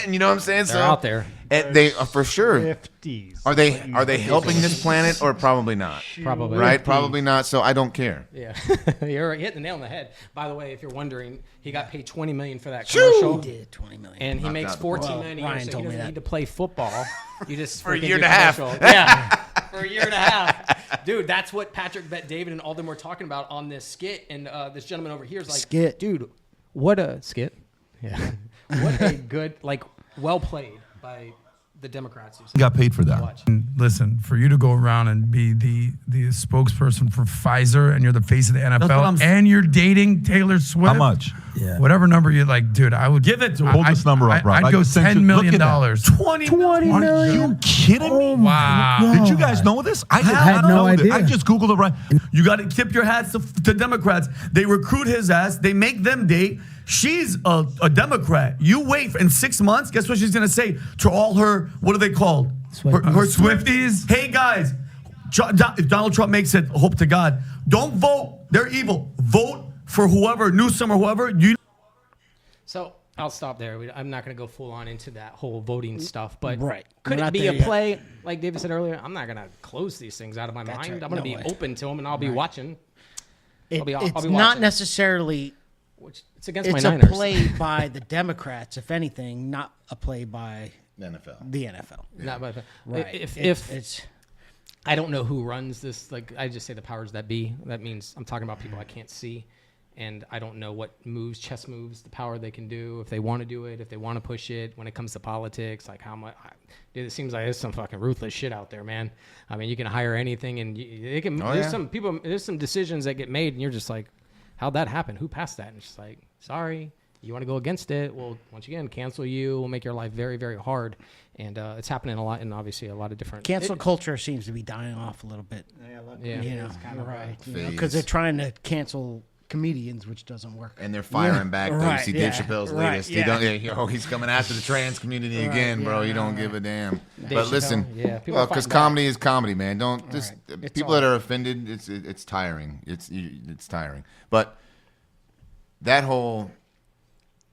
And you know what I'm saying? They're out there. And they are for sure. 50s. Are they helping this planet or probably not? Probably. Right? Probably not. So I don't care. Yeah, you're hitting the nail on the head. By the way, if you're wondering, he got paid $20 million for that commercial. He did 20 million. And he Knocked makes out the $14 million a year, Ryan so he told me doesn't that. need to play football. You just For a freaking year do and a half. commercial. Yeah, for a year and a half. Dude, that's what Patrick Bet David and all them were talking about on this skit. And this gentleman over here is like, Skit. dude, what a skit. Yeah, what a good, like, well played by the Democrats. He got paid for that. Watch. Listen, for you to go around and be the spokesperson for Pfizer and you're the face of the what I'm NFL s- and you're dating Taylor Swift. How much? Yeah. Whatever number you like, dude, I would Give it to him. Hold this number up, Rob. I'd go Essentially- $10 million. look at that. $20 million. Are you kidding me? Wow. Did you guys know this? I did had not no know this. idea. I just Googled it right. You got to tip your hats to Democrats. They recruit his ass. They make them date. She's a Democrat. You wait in 6 months. Guess what she's going to say to all her, what are they called? Her Swifties. Hey, guys, if Donald Trump makes it, hope to God, don't vote. They're evil. Vote for whoever, Newsom or whoever. So I'll stop there. I'm not going to go full on into that whole voting stuff, but Right. could We're it not be there a yet. play? Like David said earlier, I'm not going to close these things out of my mind. right. I'm going to No be way. open to them, and I'll be watching. I'll be It's watching. not necessarily. It's against It's my a Niners. play by the Democrats, if anything, not a play by NFL. the NFL. Not by, Right. If it's I don't know who runs this. Like, I just say the powers that be. That means I'm talking about people I can't see. And I don't know what moves, chess moves, the power they can do, if they want to do it, if they want to push it. When it comes to politics, like how much, dude, it seems like there's some fucking ruthless shit out there, man. I mean, you can hire anything, and they can. There's some decisions that get made, and you're just like, how'd that happen? Who passed that? And it's just like, sorry, you want to go against it? Well, once again, cancel you. We'll make your life very, very hard, and it's happening a lot, and obviously a lot of different. Cancel culture seems to be dying off a little bit. Yeah, you know, kind of right? phase. Because they're trying to cancel comedians, which doesn't work. And they're firing back. Though. You see Dave Chappelle's latest. Right, He's coming after the trans community again, bro. You don't give a damn. Dave But listen, because comedy is comedy, man. Don't just people that are offended. It's tiring. It's tiring. But that whole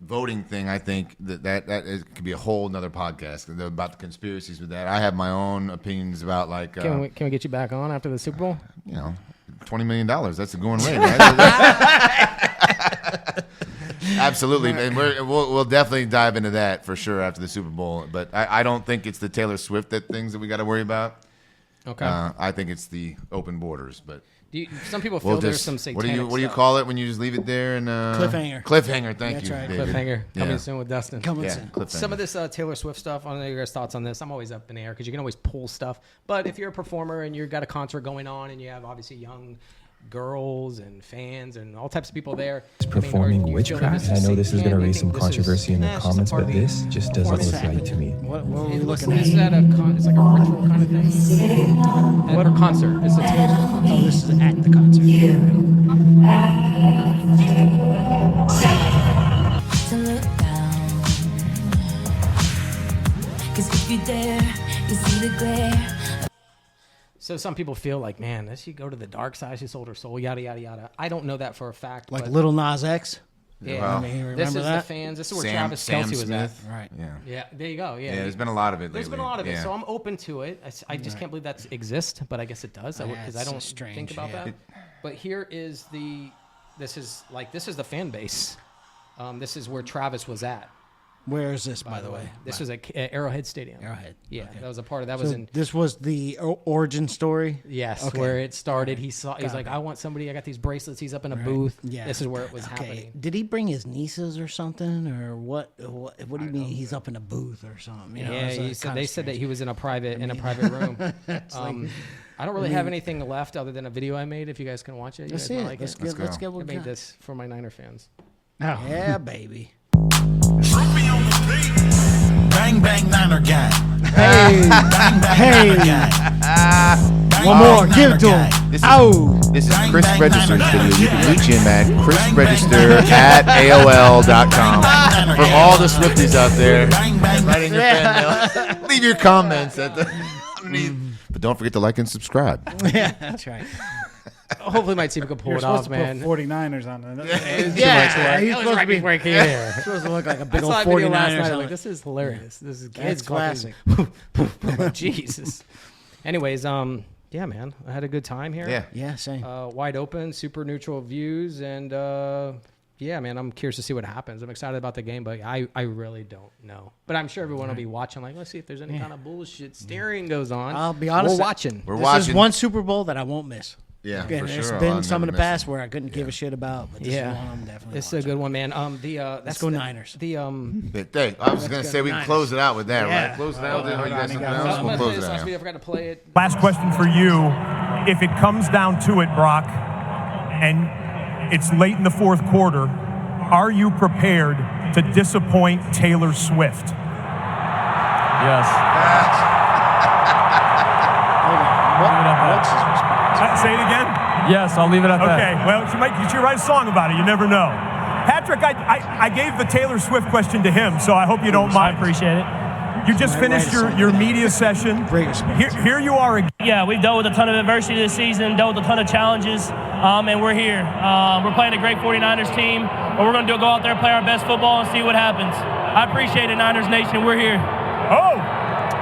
voting thing, I think that could be a whole nother podcast about the conspiracies with that. I have my own opinions about like. Can we get you back on after the Super Bowl? You know. $20 million. That's a going rate, right? Absolutely, and we'll definitely dive into that for sure after the Super Bowl. But I don't think it's the Taylor Swift things that we got to worry about. Okay. I think it's the open borders. But some people feel there's some satanic what do you call it when you just leave it there? And cliffhanger. Cliffhanger. Thank That's you. right. David. Cliffhanger coming soon with Dustin. Coming soon. Some of this Taylor Swift stuff. I don't know your guys' thoughts on this. I'm always up in the air because you can always pull stuff. But if you're a performer and you've got a concert going on and you have obviously young girls and fans and all types of people there. It's performing witchcraft. I know this is going to raise some controversy in the comments, but this just doesn't look right to me. What are we looking at? Is that it's like a ritual kind of thing? What a concert? It's a Oh, this is at the concert. To look down, 'cause if you dare, you see the glare. So some people feel like, man, does she go to the dark side? She sold her soul, yada, yada, yada. I don't know that for a fact. Like but Lil Nas X? Yeah. Well, I mean, remember this is that? the fans. This is where Sam Travis Kelce was Smith. at. Right. Yeah. Yeah, there you go. Yeah, there's been a lot of it lately. There's been a lot of it, Yeah. so I'm open to it. I just can't believe that exists, but I guess it does because I it's don't strange, think about that. But here is this is the fan base. This is where Travis was at. Where is this, by the way? This was at Arrowhead Stadium. Arrowhead. Yeah, Okay. that was a part of that. So Was in this was the origin story? yes, Okay. where it started. He's Got like, it. I want somebody. I got these bracelets. He's up in a Right. booth. Yeah. This is where it was Okay. happening. Did he bring his nieces or something, or what? What do you mean he's up in a booth or something? You know, Yeah, it's they said that strange. he was in a private room. It's like- I don't really have anything left other than a video I made. If you guys can watch it, Let's you see guys it. like Let's it. get I what made this for my Niner fans. Oh. Yeah, baby. Bang bang Niner gang. Hey, Bang bang hey. Niner gang. One more. Give it to him. This is Chris Register's video. You can reach him at chrisregister@aol.com. For all the Swifties out there, right in your fan mail. Leave your comments at the. But don't forget to like and subscribe. Yeah, that's right. Hopefully, might see if we can pull You're it supposed off, to man. put 49ers on it. Yeah, he's That was supposed right to be before I came here. supposed to look like a I big saw old that video 49ers. last night. I'm on like, it. this is hilarious. This is That's kids classic. Jesus. Anyways, yeah, man, I had a good time here. Yeah, same. Wide open, super neutral views, and yeah, man, I'm curious to see what happens. I'm excited about the game, but I really don't know. But I'm sure everyone will be watching. Like, let's see if there's any kind of bullshit steering goes on. I'll be honest. We're watching. This is one Super Bowl that I won't miss. Yeah, Again, for there's sure. been I'll some in never the miss past it. where I couldn't give a shit about, but this is one I'm definitely It's a good one, man. Let's go Niners. Hey, I was going to say we can close it out with that, right? Close it out with that. You guys something else? We'll close it out. I forgot to play it. Last question for you. If it comes down to it, Brock, and it's late in the fourth quarter, are you prepared to disappoint Taylor Swift? Yes. What's his response? Say it again? Yes, I'll leave it at that. Okay, well, you should write a song about it. You never know. Patrick, I gave the Taylor Swift question to him, so I hope you don't mind. I appreciate it. You just finished your media session. Here you are again. Yeah, we've dealt with a ton of adversity this season, dealt with a ton of challenges, and we're here. We're playing a great 49ers team, but we're going to go out there, play our best football, and see what happens. I appreciate it, Niners Nation. We're here. Oh!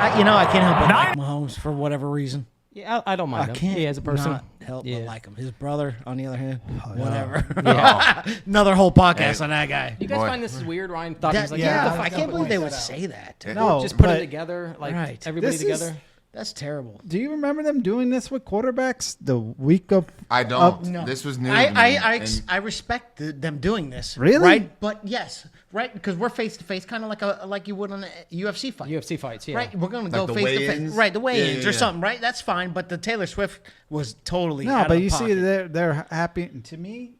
I can't help but like Mahomes for whatever reason. Yeah, I don't mind I him. can't Yeah, as a person. not help but like him. His brother, on the other hand, whatever. Yeah. Another whole podcast on that guy. You guys find this is weird? Ryan thought he was like, yeah, what the fuck? I can't believe they would say that. No, just put it but- together, like Right. everybody This together. That's terrible. Do you remember them doing this with quarterbacks the week of? I don't. No. This was new. to me, and I respect them doing this. Really? Right? But yes, right? Because we're face to face, kind of like you would on a UFC fight. UFC fights, yeah. Right? We're going to Like go the face to face. weigh-ins? Right, the weigh-ins Yeah, or something, right? That's fine. But the Taylor Swift was totally No, out but of the you see, pocket. they're happy. To me,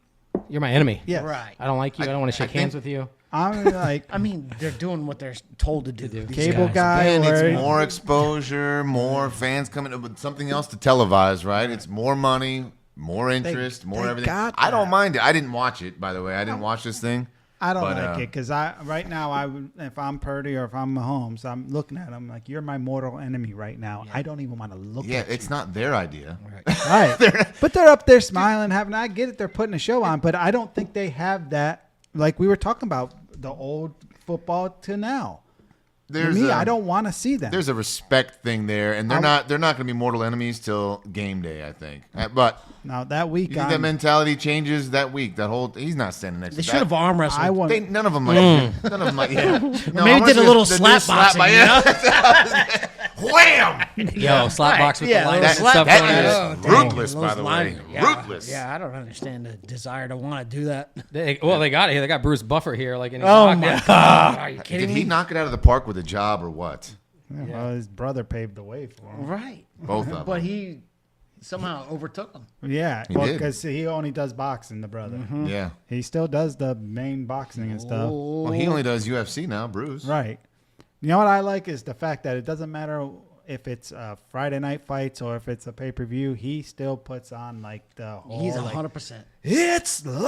You're my enemy. yes. Right. I don't like you. I don't want to shake think- hands with you. I'm like I mean, they're doing what they're told to do. These cable guys. guy. and where- it's more exposure, more fans coming, but something else to televise, right? It's more money, more interest, more they everything. got I don't that. mind it. I didn't watch it, by the way. I didn't watch this thing. I don't But, like it because right now if I'm Purdy or if I'm Mahomes, I'm looking at him like you're my mortal enemy right now. I don't even want to look Yeah, at it's not their idea. Right. But they're up there smiling, having. I get it. They're putting a show on, but I don't think they have that. Like we were talking about the old football to now. To me, I don't want to see them. There's a respect thing there, and they're not going to be mortal enemies till game day, I think. But now that week, you think that mentality changes that week? He's not standing next. They to should have arm wrestled. None of them like. None of them like. Yeah. No, Maybe did a little the slap new boxing. by- Yeah. Wham! Yo, slap box with the lines that, and stuff. that going on. is Dang, ruthless, by those the way. lines- yeah. Ruthless. Yeah, I don't understand the desire to want to do that. They got it here. They got Bruce Buffer here. Like, and he's Oh knocking my it. God! Are you kidding Did me? he knock it out of the park with a job or what? Yeah, well, his brother paved the way for him. Right. Both of them. But he somehow overtook him. Yeah, He well, did. because he only does boxing, the brother. Yeah. He still does the main boxing and stuff. Well, he only does UFC now, Bruce. Right. You know what I like is the fact that it doesn't matter if it's Friday night fights or if it's a pay-per-view, he still puts on like the whole. He's like, 100%. It's live.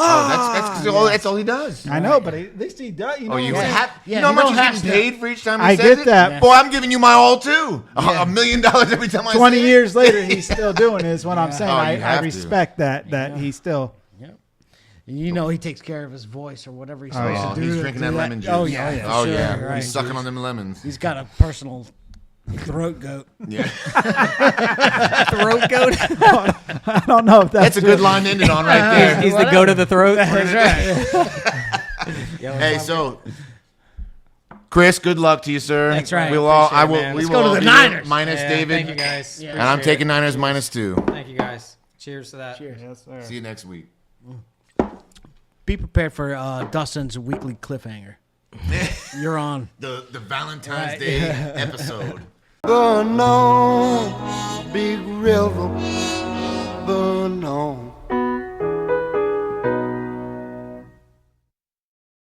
Oh, that's all he does. I know, but at least he does. You know, Oh, you what I'm have? saying? You know how much has he's to. getting paid for each time he I says get it? that. Boy, I'm giving you my all too. $1 million every time I say 20 it. years later, he's still doing it. Is what I'm saying. Oh, you I have to. respect that he's still. You know he takes care of his voice or whatever he's Oh, supposed yeah. to do. He's to drinking do that lemon juice. Oh yeah. Oh, sure, yeah. Right. He's sucking on them lemons. He's got a personal throat goat. Yeah. Throat goat. I don't know if that's That's a good line to end it on right there. He's the goat of the throat. That's right. Hey, so Chris, good luck to you, sir. That's right. We'll all. Appreciate I it, will. man. We Let's will go to all the be Niners. minus Yeah, David. Thank you guys. Yeah. And I'm Appreciate taking it. Niners -2. Thank you guys. Cheers to that. Cheers. Yes, sir. See you next week. Be prepared for Dustin's weekly cliffhanger. You're on. The Valentine's Right. Day episode. Going on, big river